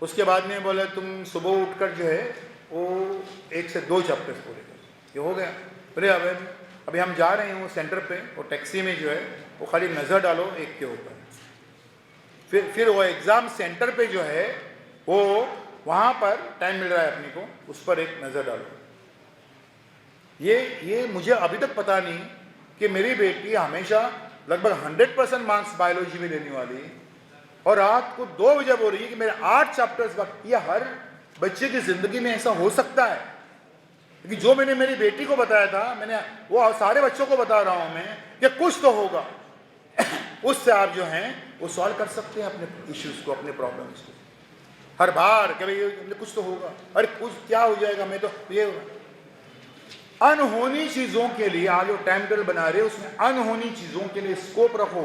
उसके बाद में बोले तुम सुबह उठकर जो है वो 1 से 2 चैप्टर्स पूरे करो। ये हो गया। बोले अभी हम जा रहे हैं वो सेंटर पे, वो टैक्सी में जो है वो खाली नज़र डालो एक के ऊपर, फिर वो एग्ज़ाम सेंटर पे जो है वो वहाँ पर टाइम मिल रहा है अपने को, उस पर एक नज़र डालो। ये मुझे अभी तक पता नहीं कि मेरी बेटी हमेशा लगभग 100% मार्क्स बायोलॉजी में लेने वाली, और रात को 2 बजे बोल रही है कि मेरे 8 चैप्टर्स बाकी। ये हर बच्चे की ज़िंदगी में ऐसा हो सकता है, क्योंकि जो मैंने मेरी बेटी को बताया था, मैंने वो सारे बच्चों को बता रहा हूँ मैं कि कुछ तो होगा। उससे आप जो हैं वो सॉल्व कर सकते हैं अपने इश्यूज़ को, अपने प्रॉब्लम्स को। हर बार कि भाई कुछ तो होगा, अरे कुछ क्या हो जाएगा, मैं तो ये अनहोनी चीज़ों के लिए आप जो टाइम टेबल बना रहे हो उसमें अनहोनी चीज़ों के लिए स्कोप रखो।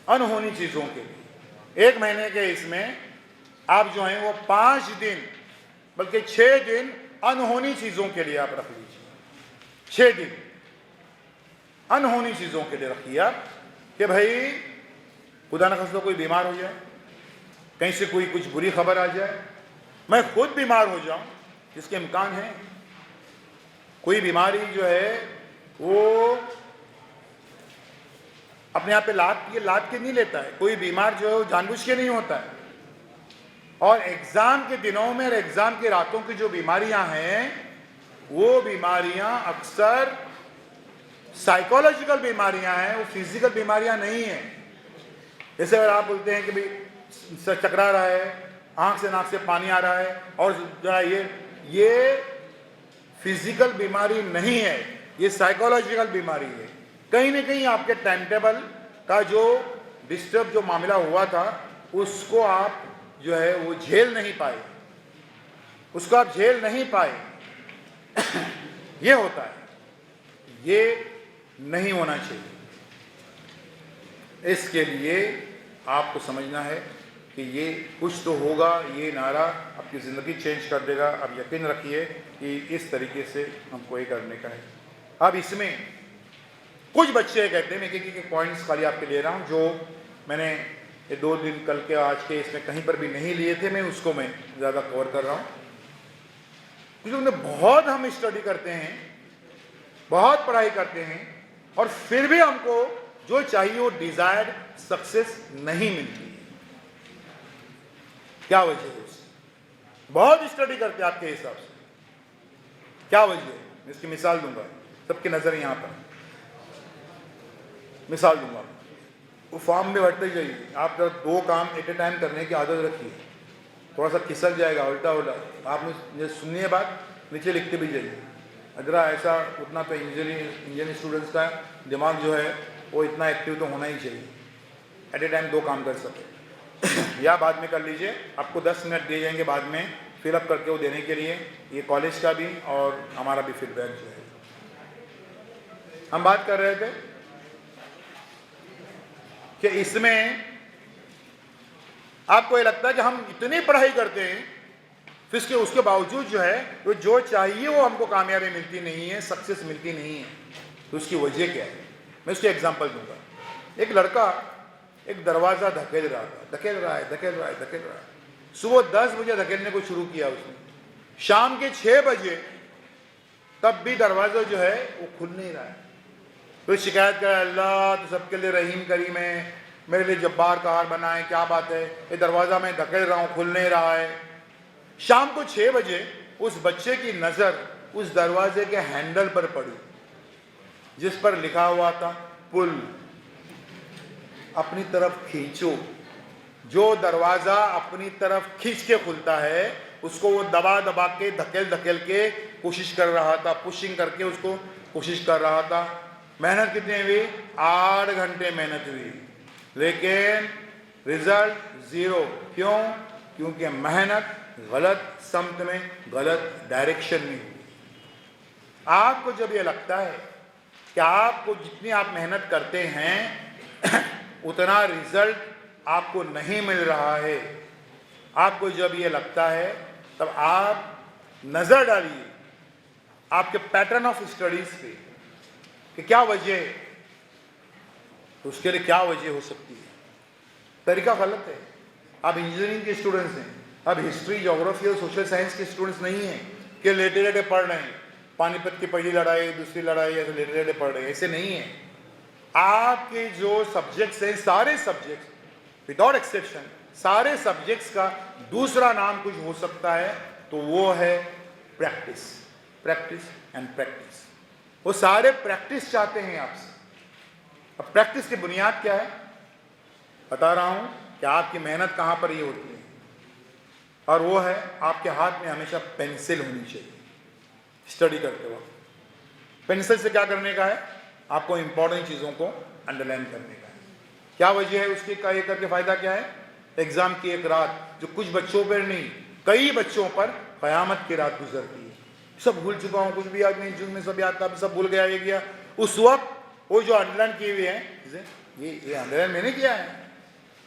अनहोनी चीज़ों के लिए 1 महीने के इसमें आप जो हैं वो 5 दिन बल्कि 6 दिन अनहोनी चीज़ों के लिए आप रख लीजिए। 6 दिन अनहोनी चीज़ों के लिए रखिए आप, कि भाई खुदा न खास्ता कोई बीमार हो जाए, कहीं से कोई कुछ बुरी खबर आ जाए, मैं खुद बीमार हो जाऊं, जिसके इम्कान है। कोई बीमारी जो है वो अपने आप पे लाद के नहीं लेता है। कोई बीमार जो है वो जानबूझ के नहीं होता है। और एग्ज़ाम के दिनों में और एग्ज़ाम की रातों की जो बीमारियां हैं, वो बीमारियां अक्सर साइकोलॉजिकल बीमारियां हैं, वो फिजिकल बीमारियां नहीं हैं। जैसे अगर आप बोलते हैं कि भाई सर चकरा रहा है, आंख से नाक से पानी आ रहा है, और जरा ये फिजिकल बीमारी नहीं है, ये साइकोलॉजिकल बीमारी है। कहीं ना कहीं आपके टाइम टेबल का जो डिस्टर्ब जो मामला हुआ था उसको आप जो है वो झेल नहीं पाए, उसको आप झेल नहीं पाए। ये होता है, ये नहीं होना चाहिए। इसके लिए आपको समझना है कि ये कुछ तो होगा, ये नारा आपकी ज़िंदगी चेंज कर देगा। अब यकीन रखिए कि इस तरीके से हमको ये करने का है। अब इसमें कुछ बच्चे कहते हैं, मैं एक पॉइंट्स खाली आपके ले रहा हूँ जो मैंने ये 2 दिन कल के आज के इसमें कहीं पर भी नहीं लिए थे, मैं उसको मैं ज़्यादा कवर कर रहा हूँ। क्योंकि बहुत हम स्टडी करते हैं, बहुत पढ़ाई करते हैं और फिर भी हमको जो चाहिए वो डिजायर्ड सक्सेस नहीं मिलती। क्या वजह है उसकी? बहुत स्टडी करते हैं आपके हिसाब से, क्या वजह है? मैं इसकी मिसाल दूंगा, सबकी नजर यहां पर मिसाल दूंगा। वो फॉर्म में भरते जाइए, आप जब 2 काम एट ए टाइम करने की आदत रखिए, थोड़ा सा खिसक जाएगा उल्टा उल्टा। आप मुझे सुनिए बात, नीचे लिखते भी जाइए। अगर ऐसा उतना तो इंजीनियरिंग स्टूडेंट्स का दिमाग जो है वो इतना एक्टिव तो होना ही चाहिए, एट ए टाइम 2 काम कर सके। या बाद में कर लीजिए, आपको 10 मिनट दिए जाएंगे बाद में फिलअप करके वो देने के लिए। ये कॉलेज का भी और हमारा भी फीडबैक जो है। हम बात कर रहे थे कि इसमें आपको ये लगता है कि हम इतनी पढ़ाई करते हैं फिर उसके बावजूद जो है तो जो चाहिए वो हमको कामयाबी मिलती नहीं है, सक्सेस मिलती नहीं है। तो उसकी वजह क्या है? मैं उसके एग्जांपल दूंगा। एक लड़का एक दरवाज़ा धकेल रहा है। सुबह 10 बजे धकेलने को शुरू किया उसने, शाम के 6 बजे तब भी दरवाज़ा जो है वो खुल नहीं रहा है। तो शिकायत करे, अल्लाह तो सबके लिए रहीम करीम है, मेरे लिए जब्बार कहार बनाए, क्या बात है, ये दरवाज़ा मैं धकेल रहा हूँ खुल नहीं रहा है। शाम को 6 बजे उस बच्चे की नज़र उस दरवाजे के हैंडल पर पड़ी जिस पर लिखा हुआ था पुल, अपनी तरफ खींचो। जो दरवाज़ा अपनी तरफ खींच के खुलता है उसको वो दबा दबा के धकेल के कोशिश कर रहा था, पुशिंग करके उसको कोशिश कर रहा था। मेहनत कितनी हुई? 8 घंटे मेहनत हुई, लेकिन रिजल्ट 0। क्यों? क्योंकि मेहनत गलत समत में, गलत डायरेक्शन में हुई। आपको जब ये लगता है कि आपको जितनी आप मेहनत करते हैं उतना रिजल्ट आपको नहीं मिल रहा है, आपको जब ये लगता है तब आप नज़र डालिए आपके पैटर्न ऑफ स्टडीज़ पे कि क्या वजह है। तो उसके लिए क्या वजह हो सकती है? तरीका गलत है। आप इंजीनियरिंग के स्टूडेंट्स हैं, अब हिस्ट्री, ज्योग्राफी और सोशल साइंस के स्टूडेंट्स नहीं हैं कि लेटे पढ़ रहे हैं, पानीपत की पहली लड़ाई, दूसरी लड़ाई, ऐसे लेटे पढ़ रहे हैं, ऐसे नहीं है। आपके जो सब्जेक्ट्स हैं, सारे सब्जेक्ट्स विदाउट एक्सेप्शन, सारे सब्जेक्ट्स का दूसरा नाम कुछ हो सकता है, तो वो है प्रैक्टिस, प्रैक्टिस एंड प्रैक्टिस। वो सारे प्रैक्टिस चाहते हैं आपसे। अब प्रैक्टिस की बुनियाद क्या है? बता रहा हूं कि आपकी मेहनत कहां पर ये होती है, और वो है आपके हाथ में हमेशा पेंसिल होनी चाहिए स्टडी करते वक्त। पेंसिल से क्या करने का है? आपको इंपॉर्टेंट चीज़ों को अंडरलाइन करने का है। क्या वजह है उसके का? ये करके फ़ायदा क्या है? एग्ज़ाम की एक रात जो कुछ बच्चों पर नहीं, कई बच्चों पर क़यामत की रात गुजरती है। सब भूल चुका हूँ, कुछ भी याद नहीं, जुग में सब याद था, सब भूल गया, ये गया। उस वक्त वो जो अंडरलाइन किए हुए हैं, ये अंडरलाइन मैंने किया है,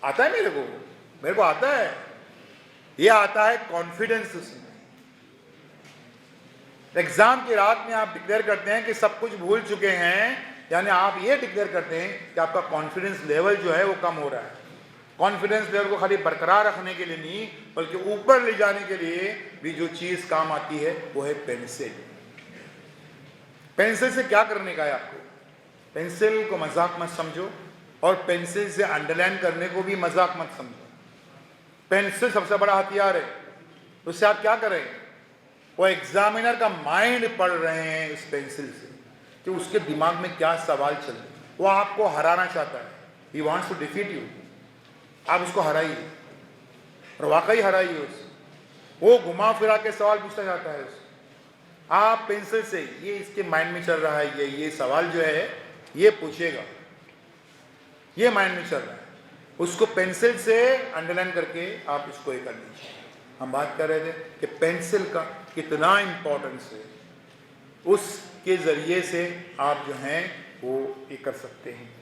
आता है मेरे को आता है। ये आता है कॉन्फिडेंस उसमें। एग्जाम की रात में आप डिक्लेयर करते हैं कि सब कुछ भूल चुके हैं, यानी आप ये डिक्लेयर करते हैं कि आपका कॉन्फिडेंस लेवल जो है वो कम हो रहा है। कॉन्फिडेंस लेवल को खाली बरकरार रखने के लिए नहीं, बल्कि ऊपर ले जाने के लिए भी जो चीज़ काम आती है वो है पेंसिल। पेंसिल से क्या करने का है आपको? पेंसिल को मजाक मत समझो, और पेंसिल से अंडरलाइन करने को भी मजाक मत समझो। पेंसिल सबसे बड़ा हथियार है। उससे आप क्या करें? वो एग्जामिनर का माइंड पढ़ रहे हैं इस पेंसिल से कि उसके दिमाग में क्या सवाल चल रहे हैं। वो आपको हराना चाहता है, he wants to defeat you. आप उसको हराइए, और वाकई हराइए उसे। वो घुमा फिरा के सवाल पूछना चाहता है उससे। आप पेंसिल से, ये इसके माइंड में चल रहा है, ये सवाल जो है ये पूछेगा, ये माइंड में चल रहा है, उसको पेंसिल से अंडरलाइन करके आप इसको ये कर लीजिए। हम बात कर रहे थे कि पेंसिल का कितना इंपॉर्टेंस है, उसके जरिए से आप जो हैं वो ये कर सकते हैं।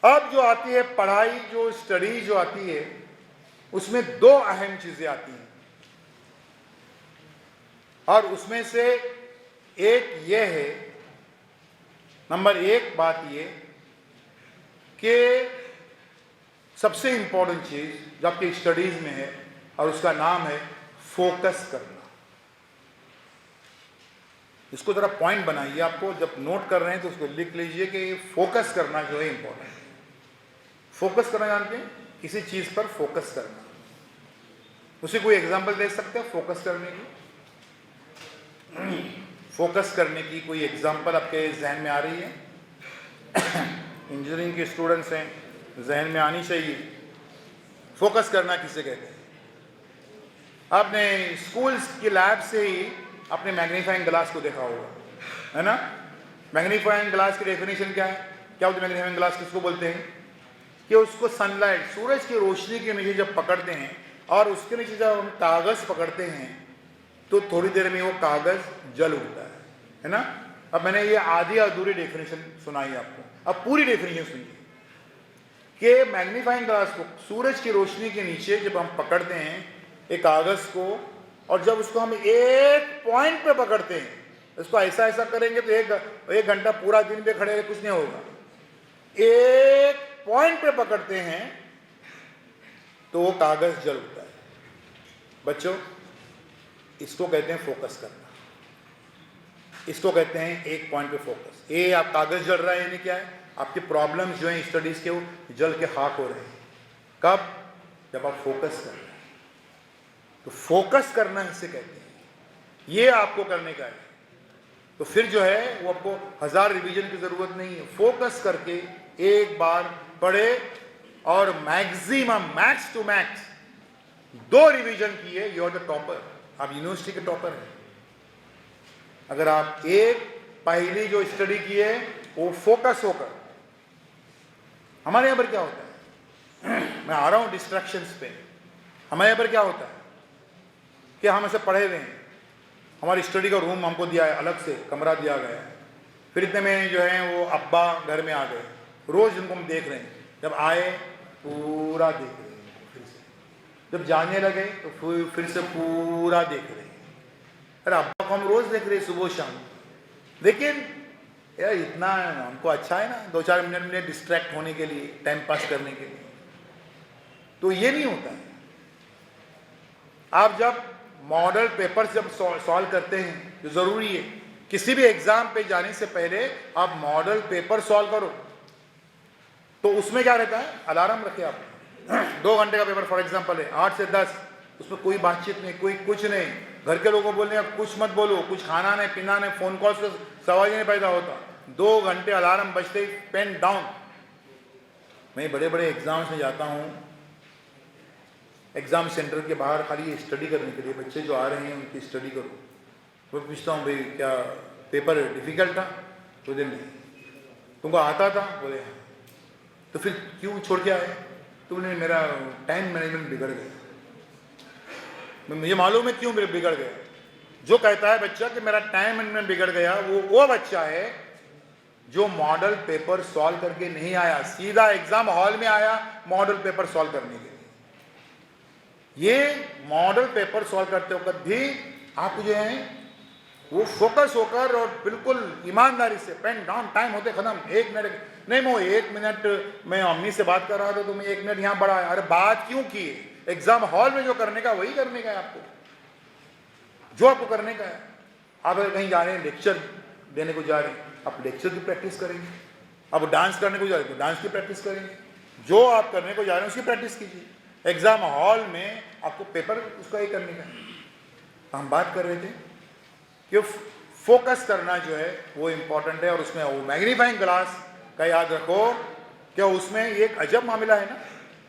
अब जो आती है पढ़ाई, जो स्टडी जो आती है, उसमें दो अहम चीजें आती हैं, और उसमें से एक ये है, नंबर एक बात ये कि सबसे इंपॉर्टेंट चीज जो आपकी स्टडीज में है, और उसका नाम है फोकस करना। इसको जरा पॉइंट बनाइए, आपको जब नोट कर रहे हैं तो उसको लिख लीजिए कि फोकस करना जो है इंपॉर्टेंट है। फोकस करना जानते हैं, किसी चीज पर फोकस करना। उसे कोई एग्जांपल दे सकते हैं फोकस करने की? फोकस करने की कोई एग्जांपल आपके जहन में आ रही है? इंजीनियरिंग के स्टूडेंट्स हैं, जहन में आनी चाहिए। फोकस करना किसे कहते हैं? आपने स्कूल्स की लैब से ही अपने मैग्नीफाइंग ग्लास को देखा होगा, है ना? मैग्नीफाइंग ग्लास की डेफिनेशन क्या है? क्या होती है मैग्नीफाइंग ग्लास? किसको बोलते हैं? कि उसको सनलाइट, सूरज की रोशनी के नीचे जब पकड़ते हैं और उसके नीचे जब हम कागज पकड़ते हैं तो थोड़ी देर में वो कागज जल उठता है ना? अब मैंने ये आधी अधूरी डेफिनेशन सुनाई आपको, अब पूरी डेफिनेशन सुनिए कि मैग्नीफाइंग ग्लास को सूरज की रोशनी के नीचे जब हम पकड़ते हैं एक कागज को, और जब उसको हम एक पॉइंट पे पकड़ते हैं, इसको ऐसा ऐसा करेंगे तो एक घंटा पूरा दिन पे खड़े कुछ नहीं होगा। एक पॉइंट पे पकड़ते हैं तो वो कागज जल उठता है। बच्चों, इसको कहते हैं फोकस करना, इसको कहते हैं एक पॉइंट पे फोकस। ये आप कागज जल रहा है यानी क्या है? आपके प्रॉब्लम्स जो हैं स्टडीज के वो जल के खाक हो रहे हैं। कब? जब आप फोकस कर रहे हैं। तो फोकस करना इसे कहते हैं, ये आपको करने का है। तो फिर जो है वो आपको 1000 रिवीजन की जरूरत नहीं है, फोकस करके एक बार पढ़े और maximum, max to max 2 revision किए, यू आर द टॉपर। आप यूनिवर्सिटी के टॉपर हैं अगर आप एक पहली जो स्टडी की है वो फोकस होकर। हमारे यहाँ पर क्या होता है, मैं आ रहा हूँ डिस्ट्रैक्शंस पे। हमारे यहाँ पर क्या होता है कि हम ऐसे पढ़े हुए हैं, हमारी स्टडी का रूम हमको दिया है, अलग से कमरा दिया गया है, फिर इतने में जो है वो अब्बा घर में आ गए, रोज उनको हम देख रहे हैं, जब आए पूरा देख रहे हैं, फिर से जब जाने लगे तो फिर से पूरा देख रहे हैं। अरे अब्बा को हम रोज देख रहे हैं सुबह शाम, लेकिन यार इतना हमको अच्छा है ना 2-4 मिनट में डिस्ट्रैक्ट होने के लिए, टाइम पास करने के लिए। तो ये नहीं होता है। आप जब मॉडल पेपर जब सॉल्व करते हैं, जो जरूरी है किसी भी एग्जाम पे जाने से पहले आप मॉडल पेपर सॉल्व करो, तो उसमें क्या रहता है, अलार्म रखे आप 2 घंटे का पेपर फॉर एग्जांपल है 8 से 10, उसमें कोई बातचीत नहीं, कोई कुछ नहीं, घर के लोगों को बोलने आप कुछ मत बोलो, कुछ खाना नहीं पीना नहीं, फोन कॉल से सवाल ही नहीं पैदा होता। 2 घंटे अलार्म बजते ही पेन डाउन। मैं बड़े बड़े एग्जाम्स में जाता हूँ, एग्जाम सेंटर के बाहर खाली स्टडी करने के लिए, बच्चे जो आ रहे हैं उनकी स्टडी करो। मैं पूछता हूँ भाई क्या पेपर डिफिकल्ट था? बोले नहीं। तुमको आता था? बोले हाँ। तो फिर क्यों छोड़ के आए? तो बोले मेरा टाइम मैनेजमेंट बिगड़ गया। मुझे मालूम है क्यों बिगड़ गया। जो कहता है बच्चा कि मेरा टाइम मैनेजमेंट बिगड़ गया, वो बच्चा है जो मॉडल पेपर सॉल्व करके नहीं आया, सीधा एग्जाम हॉल में आया मॉडल पेपर सॉल्व करने के लिए। ये मॉडल पेपर सॉल्व करते वक्त भी आप जो है वो फोकस होकर और बिल्कुल ईमानदारी से, पेन डाउन, टाइम होते खत्म, 1 मिनट नहीं, मैं 1 मिनट मैं अम्मी से बात कर रहा था तो मैं 1 मिनट यहाँ बढ़ाया। अरे बात क्यों की? एग्जाम हॉल में जो करने का वही करने का है आपको, जो आपको करने का है। आप अगर कहीं जा रहे हैं, लेक्चर देने को जा रहे हैं, आप लेक्चर की प्रैक्टिस करेंगे। आप डांस करने को जा रहे हैं तो डांस की प्रैक्टिस करेंगे। जो आप करने को जा रहे हैं उसकी प्रैक्टिस कीजिए। एग्जाम हॉल में आपको पेपर उसका ही करने का है। हम बात कर रहे थे कि फोकस करना जो है वो इम्पोर्टेंट है, और उसमें वो मैग्नीफाइंग ग्लास का याद रखो कि उसमें एक अजब मामला है ना,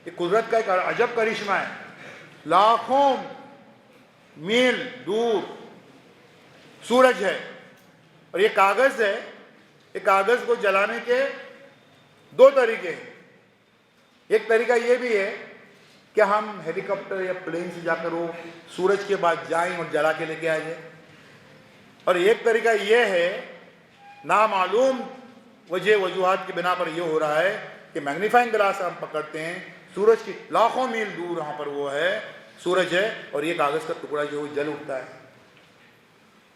ये कुदरत का एक अजब करिश्मा है। लाखों मील दूर सूरज है और ये कागज़ है। ये कागज़ को जलाने के दो तरीके हैं। एक तरीका ये भी है कि हम हेलीकॉप्टर या प्लेन से जाकर वो सूरज के बाद जाएं और जला के लेके आ जाए, और एक तरीका ये है, नामालूम वजूहात की बिना पर यह हो रहा है कि मैग्नीफाइंग ग्लास हम पकड़ते हैं, सूरज की लाखों मील दूर वहाँ पर वो है, सूरज है, और ये कागज़ का टुकड़ा जो जल उठता है।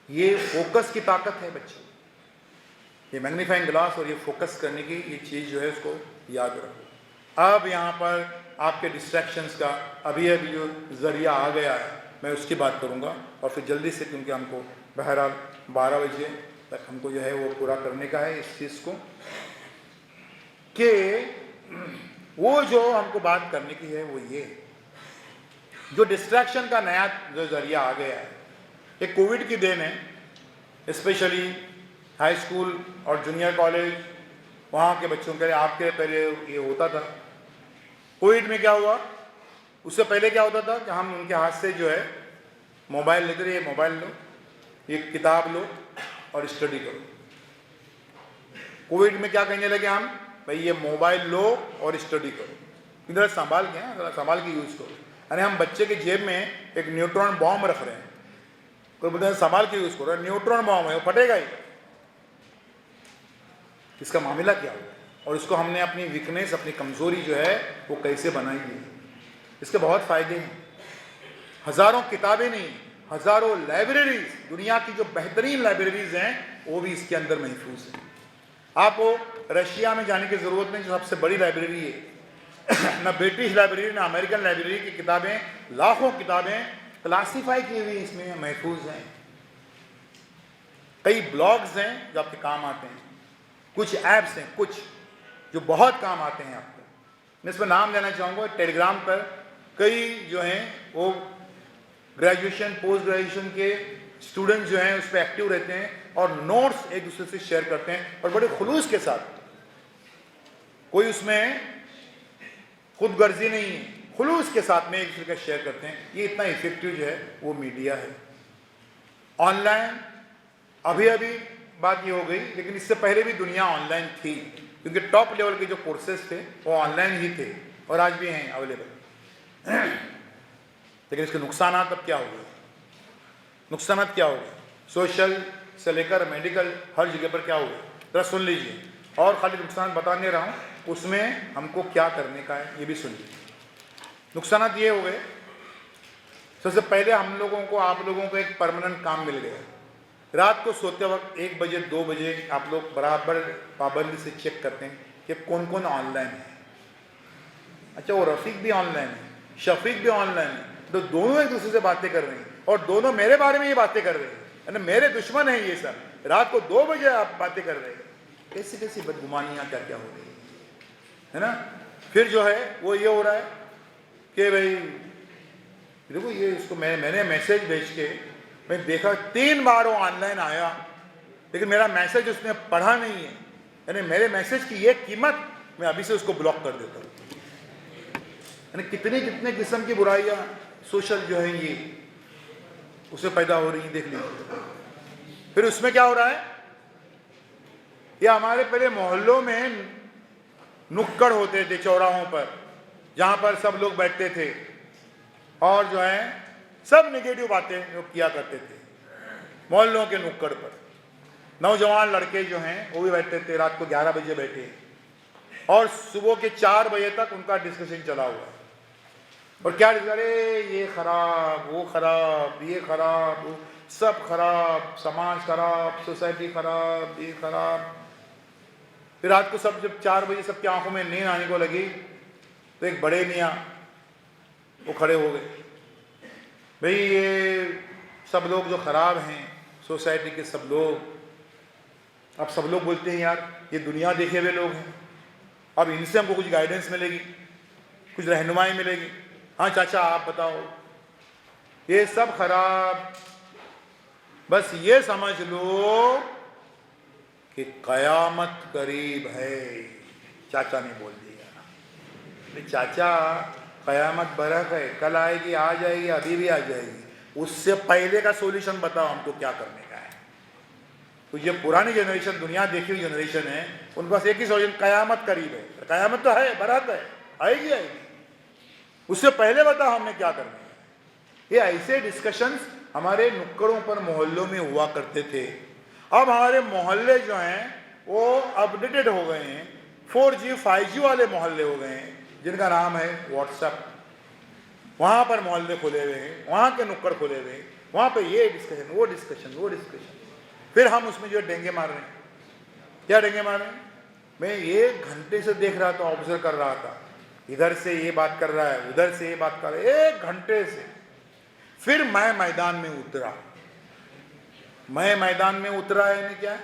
ये फोकस की ताकत है बच्चे, ये मैग्नीफाइंग ग्लास और ये फोकस करने की ये चीज़ जो है उसको याद रखो। अब यहाँ पर आपके डिस्ट्रैक्शंस का अभी अभी जो ज़रिया आ गया है, मैं उसकी बात करूँगा, और फिर जल्दी से, क्योंकि हमको बहरहाल 12 बजे तक हमको जो है वो पूरा करने का है इस चीज़ को, कि वो जो हमको बात करने की है वो ये, जो डिस्ट्रैक्शन का नया जो ज़रिया आ गया है, ये कोविड की देन है। स्पेशली हाई स्कूल और जूनियर कॉलेज वहाँ के बच्चों के लिए, आपके पहले ये होता था। कोविड में क्या हुआ, उससे पहले क्या होता था कि हम उनके हाथ से जो है मोबाइल लेते रहे, मोबाइल लो, ये किताब लो और स्टडी करो। कोविड में क्या कहने लगे हम, भाई ये मोबाइल लो और स्टडी करो, इधर संभाल के, ज़रा संभाल के यूज़ करो। यानी हम बच्चे के जेब में एक न्यूट्रॉन बॉम्ब रख रहे हैं, कोई बोलते हैं संभाल के यूज़ करो, न्यूट्रॉन बॉम्ब है, वो फटेगा ही। इसका मामला क्या हुआ, और इसको हमने अपनी वीकनेस, अपनी कमज़ोरी जो है वो कैसे बनाई है। इसके बहुत फ़ायदे हैं, हज़ारों किताबें नहीं, हज़ारों लाइब्रेरीज, दुनिया की जो बेहतरीन लाइब्रेरीज हैं वो भी इसके अंदर महफूज हैं। आपको रशिया में जाने की ज़रूरत नहीं, जो सबसे बड़ी लाइब्रेरी है, ना ब्रिटिश लाइब्रेरी ना अमेरिकन लाइब्रेरी की किताबें, लाखों किताबें क्लासीफाई की हुई इसमें महफूज हैं। कई ब्लॉग्स हैं जो आपके काम आते हैं, कुछ ऐप्स हैं कुछ जो बहुत काम आते हैं आपको। मैं इसमें नाम लेना चाहूँगा, टेलीग्राम पर कई जो हैं वो ग्रेजुएशन पोस्ट ग्रेजुएशन के स्टूडेंट्स जो हैं उस पर एक्टिव रहते हैं और नोट्स एक दूसरे से शेयर करते हैं, और बड़े खुलूस के साथ। कोई उसमें खुद गर्जी नहीं है, खुलूस के साथ में एक दूसरे का शेयर करते हैं। ये इतना इफेक्टिव जो है वो मीडिया है। ऑनलाइन अभी अभी बात ये हो गई, लेकिन इससे पहले भी दुनिया ऑनलाइन थी, क्योंकि टॉप लेवल के जो कोर्सेज थे वो ऑनलाइन ही थे और आज भी हैं अवेलेबल। लेकिन इसके नुकसानात अब क्या हो गए, नुकसानात क्या हो गए, सोशल से लेकर मेडिकल हर जगह पर क्या हो गया, जरा सुन लीजिए। और खाली नुकसान बता नहीं रहा हूँ, उसमें हमको क्या करने का है ये भी सुन लीजिए। नुकसानात ये हो गए, सबसे पहले हम लोगों को, आप लोगों को एक परमानेंट काम मिल गया। रात को सोते वक्त 1 बजे 2 बजे आप लोग बराबर पाबंदी से चेक करते हैं कि कौन कौन ऑनलाइन है। अच्छा, वो रफ़ीक भी ऑनलाइन है, शफीक भी ऑनलाइन है, तो दोनों एक दूसरे से बातें कर रहे हैं और दोनों मेरे बारे में ये बातें कर रहे हैं, यानी मेरे दुश्मन हैं ये सब। रात को 2 बजे आप बातें कर रहे हैं, कैसी कैसी बदगुमानियाँ क्या क्या हो रही है ना। फिर जो है वो ये हो रहा है कि भाई देखो ये इसको मैंने मैसेज भेज के मैं देखा 3 बार वो ऑनलाइन आया, लेकिन मेरा मैसेज उसने पढ़ा नहीं है, यानी मेरे मैसेज की ये कीमत, मैं अभी से उसको ब्लॉक कर देता हूँ। यानी कितने कितने किस्म की बुराइयाँ सोशल जो है ये उससे पैदा हो रही हैं, देख लीजिए। फिर उसमें क्या हो रहा है, ये हमारे पहले मोहल्लों में नुक्कड़ होते थे चौराहों पर, जहाँ पर सब लोग बैठते थे और जो है सब नेगेटिव बातें जो किया करते थे मोहल्लों के नुक्कड़ पर। नौजवान लड़के जो हैं वो भी बैठते थे, रात को 11 बजे बैठे और सुबह के 4 बजे तक उनका डिस्कशन चला हुआ। और क्या, अरे ये खराब, वो खराब, ये खराब, वो सब खराब, समाज खराब, सोसाइटी खराब, ये खराब। फिर रात को सब जब 4 बजे सबकी आंखों में नींद आने को लगी तो एक बड़े मियाँ वो खड़े हो गए, भाई ये सब लोग जो खराब हैं सोसाइटी के सब लोग, अब सब लोग बोलते हैं यार ये दुनिया देखे हुए लोग हैं, अब इनसे हमको कुछ गाइडेंस मिलेगी, कुछ रहनुमाई मिलेगी। हाँ चाचा आप बताओ, ये सब खराब, बस ये समझ लो कि कयामत करीब है। चाचा ने बोल दिया, चाचा कयामत बरक है, कल आएगी, आ जाएगी, अभी भी आ जाएगी, उससे पहले का सॉल्यूशन बताओ हमको क्या करने का है। तो ये पुरानी जनरेशन, दुनिया देखी हुई जनरेशन है, उनके पास एक ही सोल्यूशन, कयामत करीब है। कयामत तो है, बारात है, आएगी आएगी, उससे पहले बता हमने क्या करना है। ये ऐसे डिस्कशंस हमारे नुक्कड़ों पर मोहल्लों में हुआ करते थे। अब हमारे मोहल्ले जो हैं वो अपडेटेड हो गए हैं, 4G 5G वाले मोहल्ले हो गए हैं, जिनका नाम है व्हाट्सएप। वहाँ पर मोहल्ले खुले हुए हैं, वहाँ के नुक्कड़ खुले हुए हैं, वहाँ पे ये डिस्कशन, वो डिस्कशन, वो डिस्कशन, फिर हम उसमें जो डेंगे मार रहे हैं। क्या डेंगे मार रहे हैं? मैं 1 घंटे से देख रहा था, ऑब्जर्व कर रहा था, इधर से ये बात कर रहा है, उधर से ये बात कर रहा है, 1 घंटे से। फिर मैं मैदान में उतरा। मैं मैदान में उतरा यानी क्या?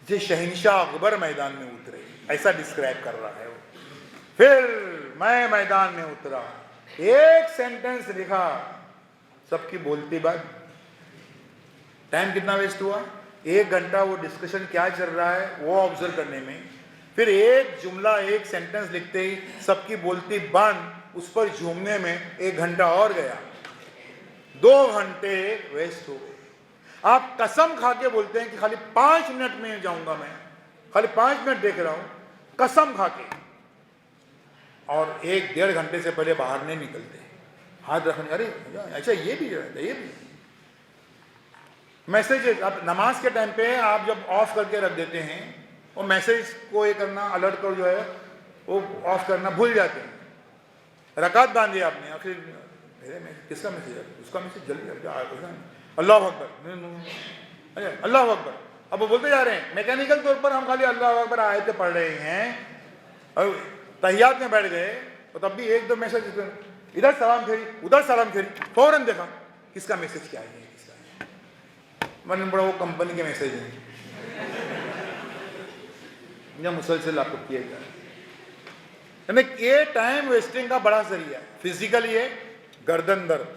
जे शहंशाह अकबर मैदान में उतरे, ऐसा डिस्क्राइब कर रहा है वो। फिर मैं मैदान में उतरा, 1 सेंटेंस लिखा, सबकी बोलती बात। टाइम कितना वेस्ट हुआ? 1 घंटा वो डिस्कशन क्या चल रहा है वो ऑब्जर्व करने में, फिर 1 जुमला 1 सेंटेंस लिखते ही सबकी बोलती बंद, उस पर झूमने में 1 घंटा और गया, 2 घंटे वेस्ट हो गए। आप कसम खा के बोलते हैं कि खाली 5 मिनट में जाऊंगा, मैं खाली 5 मिनट देख रहा हूं, कसम खा के, और 1-1.5 घंटे से पहले बाहर नहीं निकलते। हाथ रखने, अरे अच्छा ये भी रहता है, ये भी मैसेज। आप नमाज के टाइम पे आप जब ऑफ करके रख देते हैं, वो मैसेज को ये करना, अलर्ट को जो है वो ऑफ करना भूल जाते हैं। रकात बांधी आपने, आखिर मेरे में किसका मैसेज है, उसका मैसेज जल्दी अल्लाह अकबर, अल्लाह अकबर। अब वो बोलते जा रहे हैं, मैकेनिकल तौर पर हम खाली अल्लाह अकबर आयतें पढ़ रहे हैं, और तहियात में बैठ गए, तो तब भी 1-2 मैसेज, इधर सलाम फेरी, उधर सलाम फेरी, फौरन देखा किसका मैसेज क्या है, किसका है। मैंने बड़ा वो कंपनी के मैसेज है, या मुसलसल आपको किया जा रहा है। ये टाइम वेस्टिंग का बड़ा जरिया है। फिजिकली ये गर्दन दर्द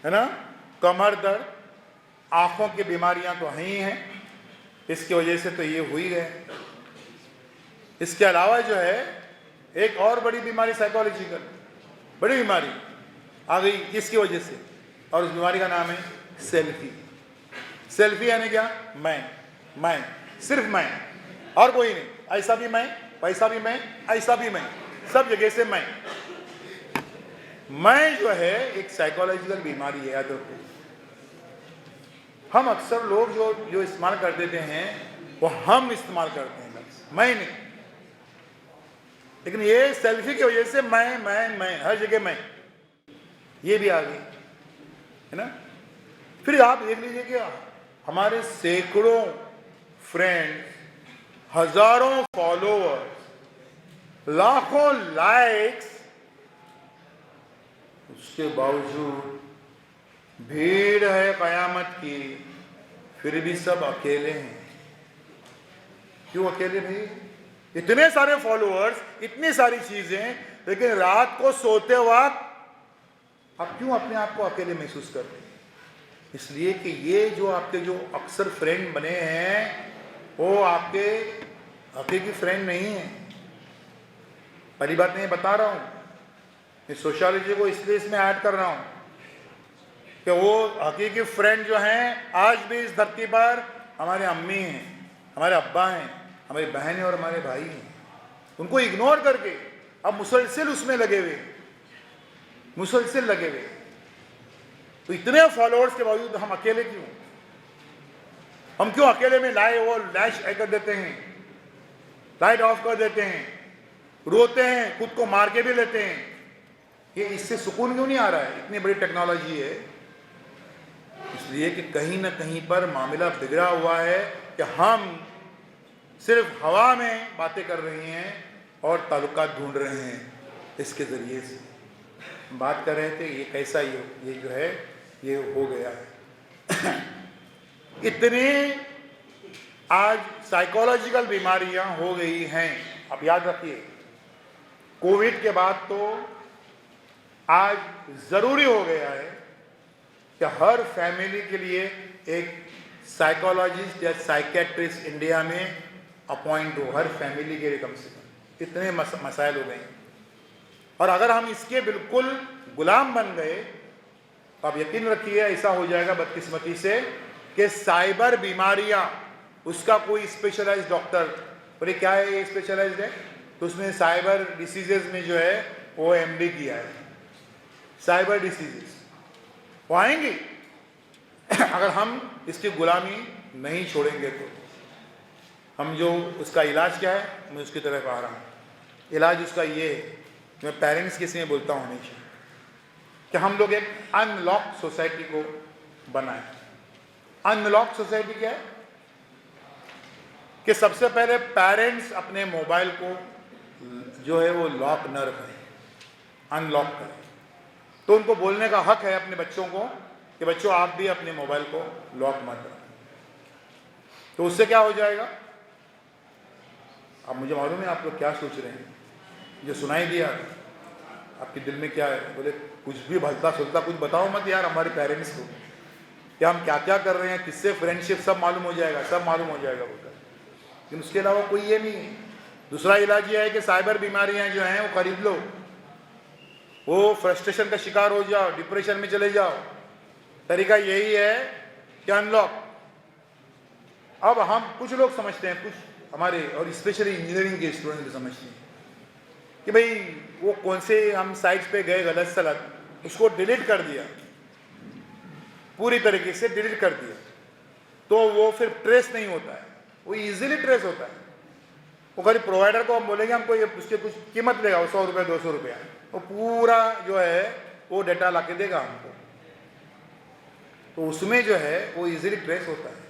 है ना, कमर दर्द, आंखों की बीमारियां तो हैं ही हैं, इसकी वजह से तो ये हुई गए। इसके अलावा जो है एक और बड़ी बीमारी, साइकोलॉजिकल बड़ी बीमारी आ गई इसकी वजह से, और उस बीमारी का नाम है सेल्फी। सेल्फी यानी क्या? मैं, सिर्फ मैं और कोई नहीं। ऐसा भी मैं, पैसा भी मैं, ऐसा भी मैं, सब जगह से मैं जो है एक साइकोलॉजिकल बीमारी है, याद रखो। हम अक्सर लोग जो इस्तेमाल कर देते हैं वो हम इस्तेमाल करते हैं, मैं नहीं। लेकिन ये सेल्फी की वजह से मैं हर जगह मैं, ये भी आ गई है ना। फिर आप देख लीजिए कि हमारे सैकड़ों फ्रेंड्स, हजारों फॉलोअर्स, लाखों लाइक्स, उसके बावजूद भीड़ है कयामत की, फिर भी सब अकेले हैं। क्यों अकेले भाई? इतने सारे फॉलोअर्स, इतनी सारी चीजें, लेकिन रात को सोते वक्त आप क्यों अपने आप को अकेले महसूस करते हैं? इसलिए कि ये जो आपके जो अक्सर फ्रेंड बने हैं वो आपके हकीकी फ्रेंड नहीं है। पहली बात नहीं बता रहा हूं, मैं सोशियोलॉजी को इसलिए इसमें ऐड कर रहा हूं कि वो हकीकी फ्रेंड जो हैं आज भी इस धरती पर हमारे अम्मी हैं, हमारे अब्बा हैं, हमारी बहनें और हमारे भाई हैं। उनको इग्नोर करके अब मुसलसल उसमें लगे हुए, मुसलसल लगे हुए। तो इतने फॉलोअर्स के बावजूद हम अकेले क्यों? हम क्यों अकेले में लाए वो लैश कर देते हैं, लाइट ऑफ कर देते हैं, रोते हैं, खुद को मार के भी लेते हैं? ये इससे सुकून क्यों नहीं आ रहा है? इतनी बड़ी टेक्नोलॉजी है। इसलिए कि कहीं ना कहीं पर मामला बिगड़ा हुआ है कि हम सिर्फ हवा में बातें कर रहे हैं और ताल्लुकात ढूंढ रहे हैं इसके ज़रिए से। बात कर रहे थे ये कैसा ये जो है ये हो गया है। इतनी आज साइकोलॉजिकल बीमारियां हो गई हैं। अब याद रखिए, कोविड के बाद तो आज ज़रूरी हो गया है कि हर फैमिली के लिए एक साइकोलॉजिस्ट या साइकेट्रिस्ट इंडिया में अपॉइंट हो, हर फैमिली के लिए कम से कम। इतने मसाइल हो गए हैं, और अगर हम इसके बिल्कुल गुलाम बन गए तो आप यकीन रखिए ऐसा हो जाएगा बदकिस्मती से कि साइबर बीमारियां उसका कोई स्पेशलाइज्ड डॉक्टर, बोले क्या है ये स्पेशलाइज्ड है, तो उसने साइबर डिसीजेज में जो है वो एमडी किया है, साइबर डिसीजेस वो आएंगे अगर हम इसकी गुलामी नहीं छोड़ेंगे तो। हम जो उसका इलाज क्या है, मैं उसकी तरफ आ रहा हूँ। इलाज उसका ये है, मैं पेरेंट्स के इसमें बोलता हूँ हमेशा कि हम लोग एक अनलॉक सोसाइटी को बनाएं। अनलॉक सोसाइटी क्या है कि सबसे पहले पेरेंट्स अपने मोबाइल को जो है वो लॉक न रखें, अनलॉक करें। तो उनको बोलने का हक है अपने बच्चों को कि बच्चों आप भी अपने मोबाइल को लॉक मत रखें। तो उससे क्या हो जाएगा, अब मुझे मालूम है आप लोग क्या सोच रहे हैं, जो सुनाई दिया आपके दिल में क्या है, बोले कुछ भी भलता सुलता कुछ बताओ मत यार हमारे पेरेंट्स को, कि हम क्या क्या कर रहे हैं, किससे फ्रेंडशिप, सब मालूम हो जाएगा, सब मालूम हो जाएगा बोलता है। लेकिन उसके अलावा कोई ये नहीं है। दूसरा इलाज ये है कि साइबर बीमारियां जो हैं वो खरीद लो, वो फ्रस्ट्रेशन का शिकार हो जाओ, डिप्रेशन में चले जाओ। तरीका यही है कि अनलॉक। अब हम कुछ लोग समझते हैं, कुछ हमारे और स्पेशली इंजीनियरिंग के स्टूडेंट भी समझते हैं कि भाई वो कौन से हम साइट्स पे गए गलत सलत, उसको डिलीट कर दिया, पूरी तरीके से डिलीट कर दिया, तो वो फिर ट्रेस नहीं होता है, वो इजीली ट्रेस होता है। वो खाली प्रोवाइडर को हम बोलेंगे हमको ये उसके कुछ कीमत लेगा, वो 100 रुपये 200 रुपया, वो पूरा जो है वो डेटा ला के देगा हमको, तो उसमें जो है वो इजीली ट्रेस होता है।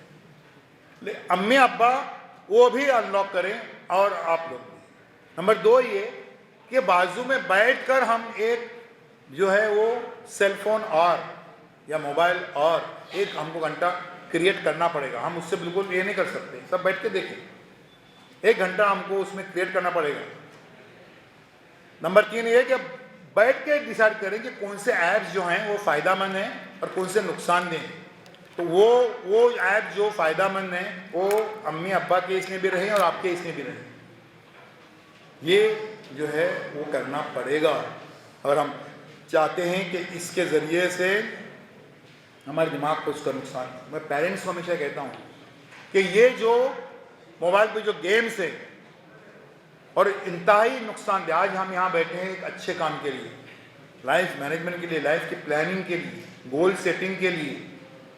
अम्मी अब्बा वो भी अनलॉक करें और आप लोग भी। नंबर 2 ये कि बाजू में बैठकर हम एक जो है वो सेलफोन और या मोबाइल और एक हमको घंटा क्रिएट करना पड़ेगा। हम उससे बिल्कुल ये नहीं कर सकते, सब बैठ के देखें, 1 घंटा हमको उसमें क्रिएट करना पड़ेगा। नंबर 3 ये कि बैठ के डिसाइड करें कि कौन से ऐप्स जो हैं वो फ़ायदेमंद हैं और कौन से नुकसानदेह हैं। तो वो ऐप जो फ़ायदेमंद हैं वो अम्मी अब्बा के इसमें भी रहें और आपके इसमें भी रहें, ये जो है वो करना पड़ेगा। और हम चाहते हैं कि इसके ज़रिए से हमारे दिमाग को उसका नुकसान। मैं पेरेंट्स को हमेशा कहता हूँ कि ये जो मोबाइल पे जो गेम्स है और इंतहाई नुकसान दे, आज हम यहाँ बैठे हैं एक अच्छे काम के लिए, लाइफ मैनेजमेंट के लिए, लाइफ की प्लानिंग के लिए, गोल सेटिंग के लिए,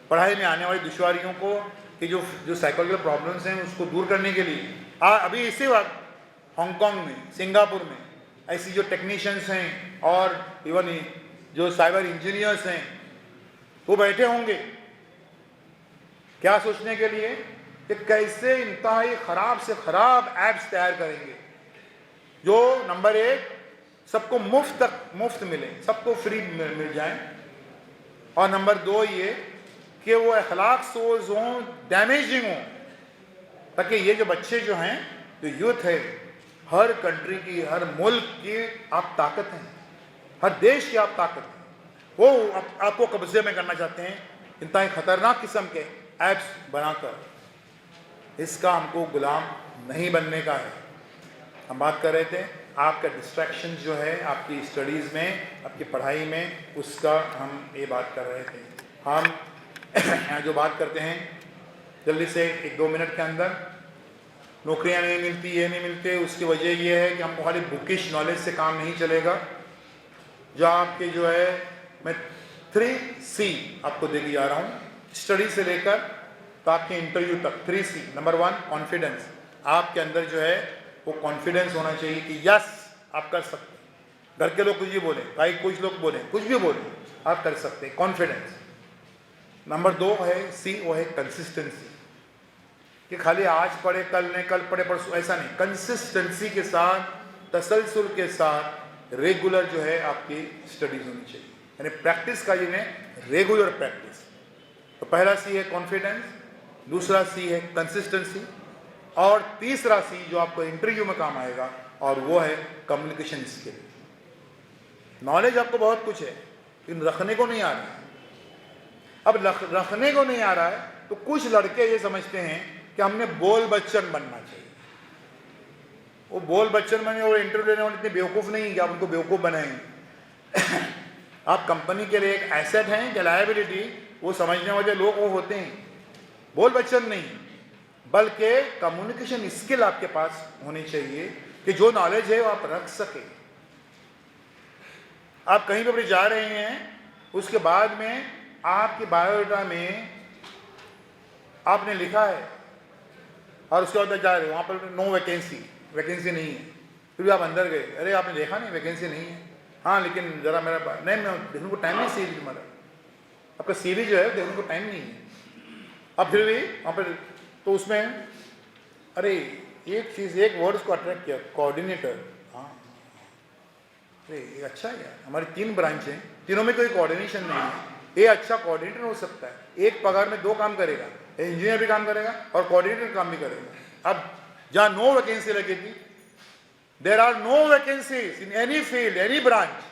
पढ़ाई में आने वाली दुश्वारियों को कि जो साइकोलॉजिकल प्रॉब्लम्स हैं उसको दूर करने के लिए। अभी इसी वक्त हांगकांग में, सिंगापुर में ऐसी जो टेक्नीशियंस हैं और इवन जो साइबर इंजीनियर्स हैं वो बैठे होंगे क्या सोचने के लिए कि कैसे इंतहाई ख़राब से ख़राब ऐप्स तैयार करेंगे जो नंबर 1 सबको मुफ्त मिले, सबको फ्री मिल जाए, और नंबर 2 ये कि वो अखलाक सोज हों, डैमेजिंग हों, ताकि ये जो बच्चे जो हैं, जो यूथ है, हर कंट्री की, हर मुल्क की आप ताकत हैं, हर देश की आप ताकत हैं, वो आपको कब्जे में करना चाहते हैं इंतहाई ख़तरनाक किस्म के ऐप्स बनाकर। इसका हमको गुलाम नहीं बनने का है। हम बात कर रहे थे आपका डिस्ट्रैक्शन जो है आपकी स्टडीज़ में, आपकी पढ़ाई में, उसका हम ये बात कर रहे थे। हम यहाँ जो बात करते हैं जल्दी से 1-2 मिनट के अंदर, नौकरियाँ नहीं मिलती, ये नहीं मिलते, उसकी वजह ये है कि हमको खाली बुकिश नॉलेज से काम नहीं चलेगा। जो आपके जो है मैं 3C आपको देके जा रहा हूँ, स्टडी से लेकर तो आपके इंटरव्यू तक। 3C, number 1 confidence. आपके अंदर जो है वो कॉन्फिडेंस होना चाहिए कि यस आप कर सकते हैं। घर के लोग कुछ भी बोलें, भाई कुछ लोग बोलें, कुछ भी बोलें, आप कर सकते हैं, कॉन्फिडेंस। नंबर 2 है C, वो है कंसिस्टेंसी, कि खाली आज पढ़े कल नहीं, कल पढ़े परसों, ऐसा नहीं। कंसिस्टेंसी के साथ, तसलसल के साथ रेगुलर जो है आपकी स्टडीज होनी चाहिए, यानी प्रैक्टिस का जिन्हें रेगुलर प्रैक्टिस। तो पहला C है कॉन्फिडेंस, दूसरा C है कंसिस्टेंसी, और तीसरा C जो आपको इंटरव्यू में काम आएगा और वो है कम्युनिकेशन स्किल। नॉलेज आपको बहुत कुछ है लेकिन रखने को नहीं आ रहा है। अब रखने को नहीं आ रहा है तो कुछ लड़के ये समझते हैं कि हमने बोल बच्चन बनना चाहिए। वो बोल बच्चन बने और इंटरव्यू लेने वाले इतने बेवकूफ़ नहीं कि आप उनको बेवकूफ़ बनाएंगे। आप कंपनी के लिए एक एसेट हैं कि लायबिलिटी, वो समझने वाले लोग वो होते हैं, बोल बच्चन नहीं। बल्कि कम्युनिकेशन स्किल आपके पास होनी चाहिए कि जो नॉलेज है वो आप रख सके। आप कहीं पर भी जा रहे हैं, उसके बाद में आपकी बायोडाटा में आपने लिखा है और उसके बाद जा रहे हो, वहाँ पर नो वैकेंसी नहीं है, फिर भी आप अंदर गए, अरे आपने देखा नहीं वैकेंसी नहीं है, हाँ लेकिन ज़रा मेरा नहीं, मैं देखने को टाइम नहीं, सीवी तुम्हारा, आपका सीवी जो है देखने को टाइम नहीं है। अब फिर भी वहाँ पर तो उसमें अरे एक चीज़, एक वर्ड उसको अट्रैक्ट किया, कोऑर्डिनेटर। हाँ अरे ये अच्छा है यार, हमारी 3 ब्रांच हैं, तीनों में कोई कोऑर्डिनेशन नहीं है, ये अच्छा कोऑर्डिनेटर हो सकता है, एक पगार में 2 काम करेगा, इंजीनियर भी काम करेगा और कोऑर्डिनेटर काम भी करेगा। अब जहाँ नो वैकेंसी लगी थी, there are no vacancies in any field, any branch,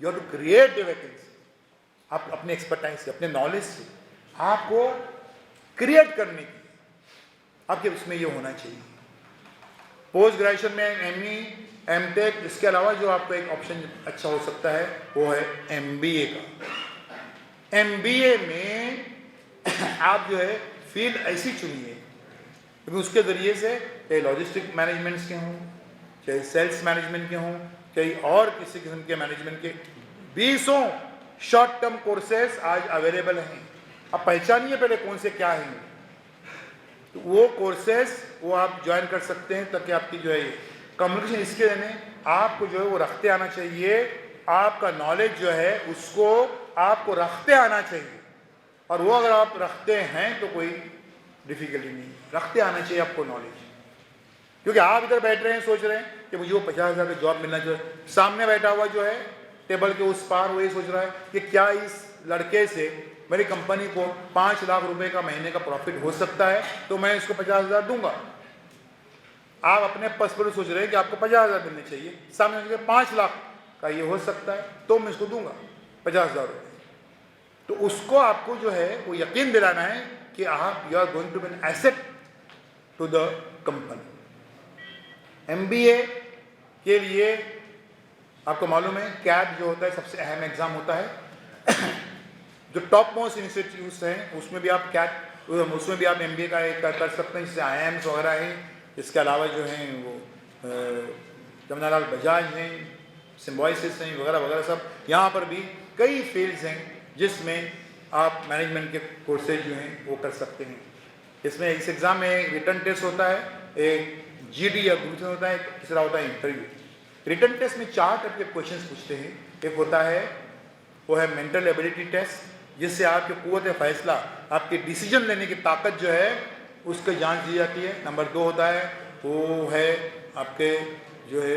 you have to create the vacancy. आप अपने एक्सपर्टाइज से, अपने नॉलेज से आपको क्रिएट करने की आपके उसमें ये होना चाहिए। पोस्ट ग्रेजुएशन में ME, MTech, इसके अलावा जो आपको एक ऑप्शन अच्छा हो सकता है वो है MBA का। MBA में आप जो है फील्ड ऐसी चुनिए क्योंकि उसके ज़रिए से चाहे लॉजिस्टिक मैनेजमेंट्स के हों, चाहे सेल्स मैनेजमेंट के हों, चाहे और किसी किस्म के मैनेजमेंट के 20 शॉर्ट टर्म कोर्सेज आज अवेलेबल हैं। अब पहचानिए पहले कौन से क्या हैं, तो वो कोर्सेज वो आप ज्वाइन कर सकते हैं ताकि आपकी जो है ये कम्युनिकेशन स्किल है आपको जो है वो रखते आना चाहिए। आपका नॉलेज जो है उसको आपको रखते आना चाहिए, और वो अगर आप रखते हैं तो कोई डिफिकल्टी नहीं, रखते आना चाहिए आपको नॉलेज। क्योंकि आप इधर बैठ रहे हैं सोच रहे हैं कि मुझे वो 50,000 का जॉब मिलना चाहिए, सामने बैठा हुआ जो है टेबल के उस पार वो ये सोच रहा है कि क्या इस लड़के से मेरी कंपनी को 5 लाख रुपए का महीने का प्रॉफिट हो सकता है तो मैं इसको 50,000 दूंगा। आप अपने पस पर सोच रहे हैं कि आपको 50,000 मिलने चाहिए, सामने से 5 लाख का ये हो सकता है तो मैं इसको दूंगा 50,000 रुपये। तो उसको आपको जो है वो यकीन दिलाना है कि आप you are going to be an asset to the company. MBA के लिए आपको मालूम है कैट जो होता है सबसे अहम एग्जाम होता है जो टॉप मोस्ट इंस्टीट्यूट्स हैं उसमें भी आप कैट, उसमें भी आप MBA का एक कर सकते हैं, जैसे IIMs वगैरह हैं। इसके अलावा जो हैं वो जमनालाल बजाज हैं, सिम्बॉयसिस हैं वगैरह वगैरह, सब यहाँ पर भी कई फील्ड्स हैं जिसमें आप मैनेजमेंट के कोर्सेज जो हैं वो कर सकते हैं। इसमें इस एग्ज़ाम में रिटन टेस्ट होता है, एक GD या ग्रुप होता है, तीसरा होता है इंटरव्यू। रिटन टेस्ट में 4 टाइप के क्वेश्चंस पूछते हैं। एक होता है वो है मेंटल एबिलिटी टेस्ट, जिससे आपकी क़ुव्वत फैसला, आपकी डिसीजन लेने की ताकत जो है उसकी जांच दी जाती है। नंबर 2 होता है वो है आपके जो है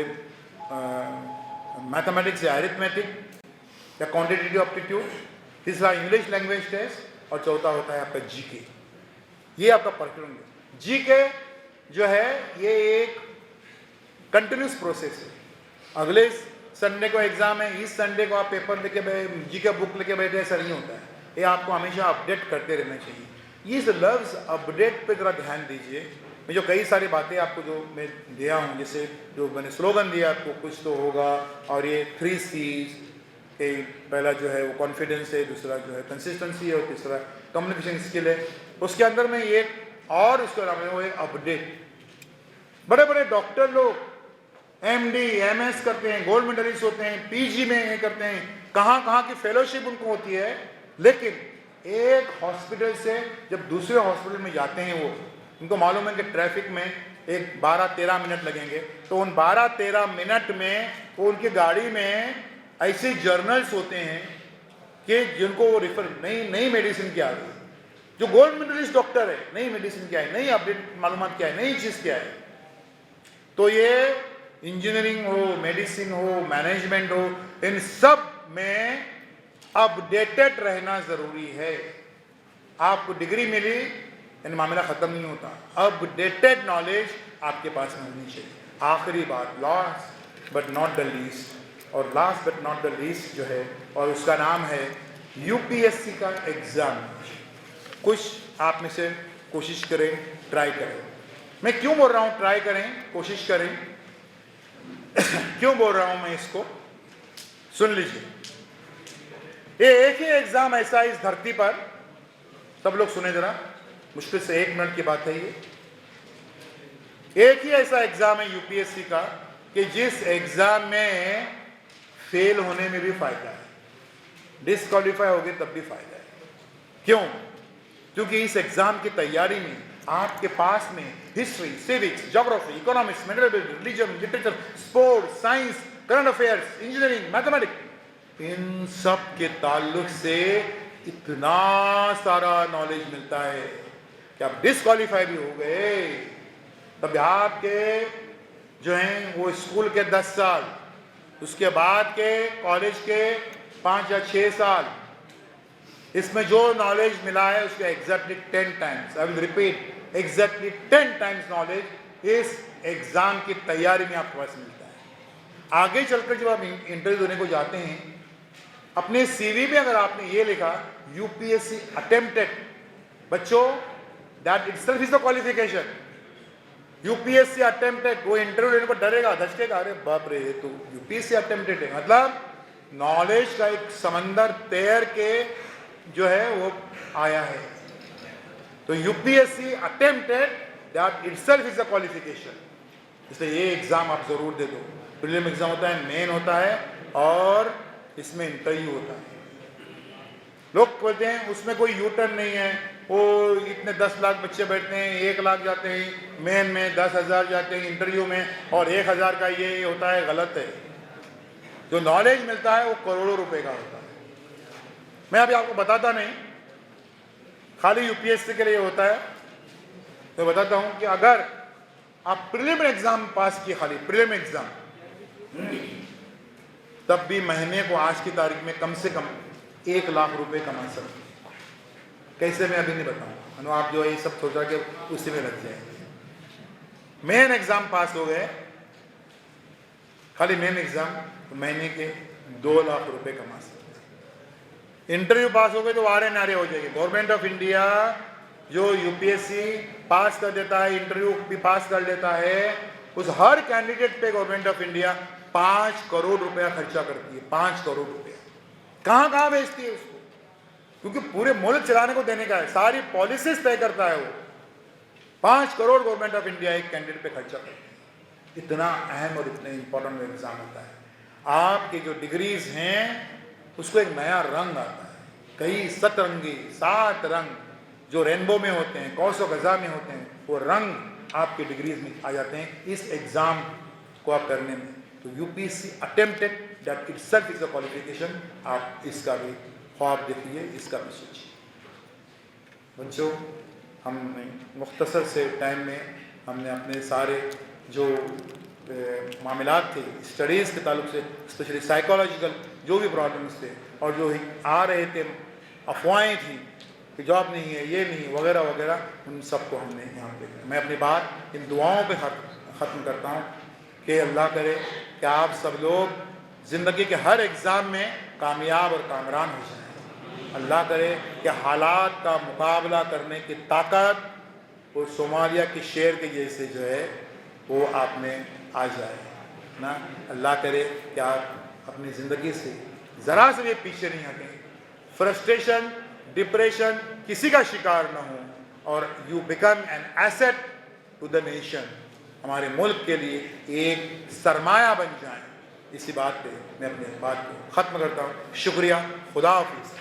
मैथमेटिक्स या अरिथमेटिक या क्वांटिटेटिव एप्टीट्यूड। तीसरा इंग्लिश लैंग्वेज टेस्ट, और चौथा होता है आपका GK। ये आपका पर्टिकुलर GK जो है ये एक कंटिन्यूस प्रोसेस है। अगले संडे को एग्जाम है, इस संडे को आप पेपर लेके GK बुक लेके बैठे, ऐसा नहीं होता है। ये आपको हमेशा अपडेट करते रहना चाहिए। ये लफ्ज़ अपडेट पे ज़रा ध्यान दीजिए। मैं जो कई सारी बातें आपको जो मैं दिया हूँ, जैसे जो मैंने स्लोगन दिया आपको कुछ तो होगा, और ये 3 C's के पहला जो है वो कॉन्फिडेंस है, दूसरा जो है कंसिस्टेंसी है, और तीसरा कम्युनिकेशन स्किल है। उसके अंदर में एक और उसके अलावा वो है अपडेट। बड़े बड़े डॉक्टर लोग MD MS करते हैं, गोल्ड मेडलिस्ट होते हैं, PG में ये करते हैं, कहाँ कहाँ की फेलोशिप उनको होती है, लेकिन एक हॉस्पिटल से जब दूसरे हॉस्पिटल में जाते हैं वो उनको मालूम है कि ट्रैफिक में एक 12-13 मिनट लगेंगे, तो उन 12-13 मिनट में वो उनकी गाड़ी में ऐसे जर्नल्स होते हैं कि जिनको वो रिफर नई मेडिसिन क्या है, जो गोल्ड मेडलिस्ट डॉक्टर है, नई मेडिसिन क्या है, नई अपडेट मालूमात क्या है, नई चीज़ क्या है। तो ये इंजीनियरिंग हो, मेडिसिन हो, मैनेजमेंट हो, इन सब में अपडेटेड रहना ज़रूरी है। आपको डिग्री मिली इन मामला ख़त्म नहीं होता, अपडेटेड नॉलेज आपके पास में होनी चाहिए। आखिरी बात, last but not the least, और last but not the least जो है, और उसका नाम है UPSC का एग्ज़ाम। कुछ आप में से कोशिश करें, ट्राई करें। मैं क्यों बोल रहा हूँ ट्राई करें, कोशिश करें, क्यों बोल रहा हूँ मैं इसको, सुन लीजिए। ये एक ही एग्ज़ाम ऐसा इस धरती पर, सब लोग सुने जरा, मुश्किल से 1 मिनट की बात है ये, एक ही ऐसा एग्जाम है यूपीएससी का कि जिस एग्जाम में फेल होने में भी फायदा है, डिस्क्वालीफाई हो गए तब भी फायदा है। क्यों? क्योंकि इस एग्जाम की तैयारी में आपके पास में history, civics, geography, economics, mathematics, religion, literature, sports, science, current affairs, engineering, mathematics, इन सब के ताल्लुक से इतना सारा नॉलेज मिलता है कि आप डिस्क्वालीफाई भी हो गए तब आपके जो हैं वो स्कूल के 10 साल, उसके बाद के कॉलेज के 5 या 6 साल, इसमें जो नॉलेज मिला है उसके exactly 10 times, I will repeat, exactly 10 times knowledge इस एग्जाम की तैयारी में आपके पास मिलता है। आगे चलकर जब आप इंटरव्यू देने को जाते हैं, अपने सीवी में अगर आपने ये लिखा यूपीएससी अटेम्प्टेड, बच्चों that itself is the qualification. UPSC attempted, वो इंटरव्यू लेने को डरेगा, धचकेगा, अरे बाप रे ये तो यूपीएससी अटेम्प्टेड है, मतलब नॉलेज का एक समंदर तैर के जो है वो आया है। तो UPSC attempted that itself is the qualification. इसलिए ये एग्जाम आप जरूर दे दो। प्रीलिम एग्जाम होता है, मेन होता है और इसमें इंटरव्यू होता है। लोग बोलते हैं उसमें कोई यू टर्न नहीं है, वो इतने 10 लाख बच्चे बैठते हैं, 1 लाख जाते हैं मेन में, 10,000 जाते हैं इंटरव्यू में और 1,000 का ये होता है। गलत है। जो नॉलेज मिलता है वो करोड़ों रुपए का होता है। मैं अभी आपको बताता नहीं, खाली यूपीएससी के लिए होता है। मैं बताता हूं कि अगर आप प्रीलिम एग्जाम पास किए, खाली प्रीलिम एग्जाम, तब भी महीने को आज की तारीख में कम से कम 1 लाख रुपए कमा सकते। कैसे मैं अभी नहीं बताऊंगा, आप जो है ये सब सोचा कि उसी में लग जाएंगे। मेन एग्जाम पास हो गए, खाली मेन एग्जाम, तो महीने के 2 लाख रुपए कमा सकते। इंटरव्यू पास हो गए तो वारे नारे हो जाएंगे। गवर्नमेंट ऑफ इंडिया जो यूपीएससी पास कर देता है, इंटरव्यू भी पास कर लेता है, उस हर कैंडिडेट पे गवर्नमेंट ऑफ इंडिया 5 करोड़ रुपया खर्चा करती है। 5 करोड़ रुपया कहाँ कहाँ भेजती है उसको, क्योंकि पूरे मुल्क चलाने को देने का है, सारी पॉलिसीज तय करता है वो। 5 करोड़ गवर्नमेंट ऑफ इंडिया एक कैंडिडेट पे खर्चा करती है। इतना अहम और इतना इंपॉर्टेंट एग्जाम होता है। आपकी जो डिग्रीज हैं उसको एक नया रंग आता है, कई सतरंगी 7 रंग जो रेनबो में होते हैं, कौसो गजा में होते हैं, वो रंग आपकी डिग्रीज में आ जाते हैं इस एग्जाम को आप करने में। तो UPSC attempted that itself is a qualification. आप इसका भी ख्वाब देखिए, इसका भी सोचिए। बच्चों, हमने मुख्तसर से टाइम में हमने अपने सारे जो मामलात थे स्टडीज़ के ताल्लुक से, स्पेशली साइकोलॉजिकल जो भी प्रॉब्लम्स थे और जो आ रहे थे, अफवाहें थी कि जॉब नहीं है, ये नहीं, वगैरह वगैरह, उन सबको हमने यहाँ पे। मैं अपनी बात इन दुआओं पे ख़त्म करता हूँ कि अल्लाह करे कि आप सब लोग ज़िंदगी के हर एग्ज़ाम में कामयाब और कामरान हो जाएं। अल्लाह करे कि हालात का मुकाबला करने की ताकत वो सोमालिया के शेर के जैसे जो है वो आप में आ जाए ना। अल्लाह करे कि आप अपनी ज़िंदगी से ज़रा से भी पीछे नहीं हटें, फ्रस्ट्रेशन, डिप्रेशन किसी का शिकार ना हो और you become an asset to the nation. हमारे मुल्क के लिए एक सरमाया बन जाए। इसी बात पे मैं अपनी बात को ख़त्म करता हूँ। शुक्रिया। खुदा हाफिज़।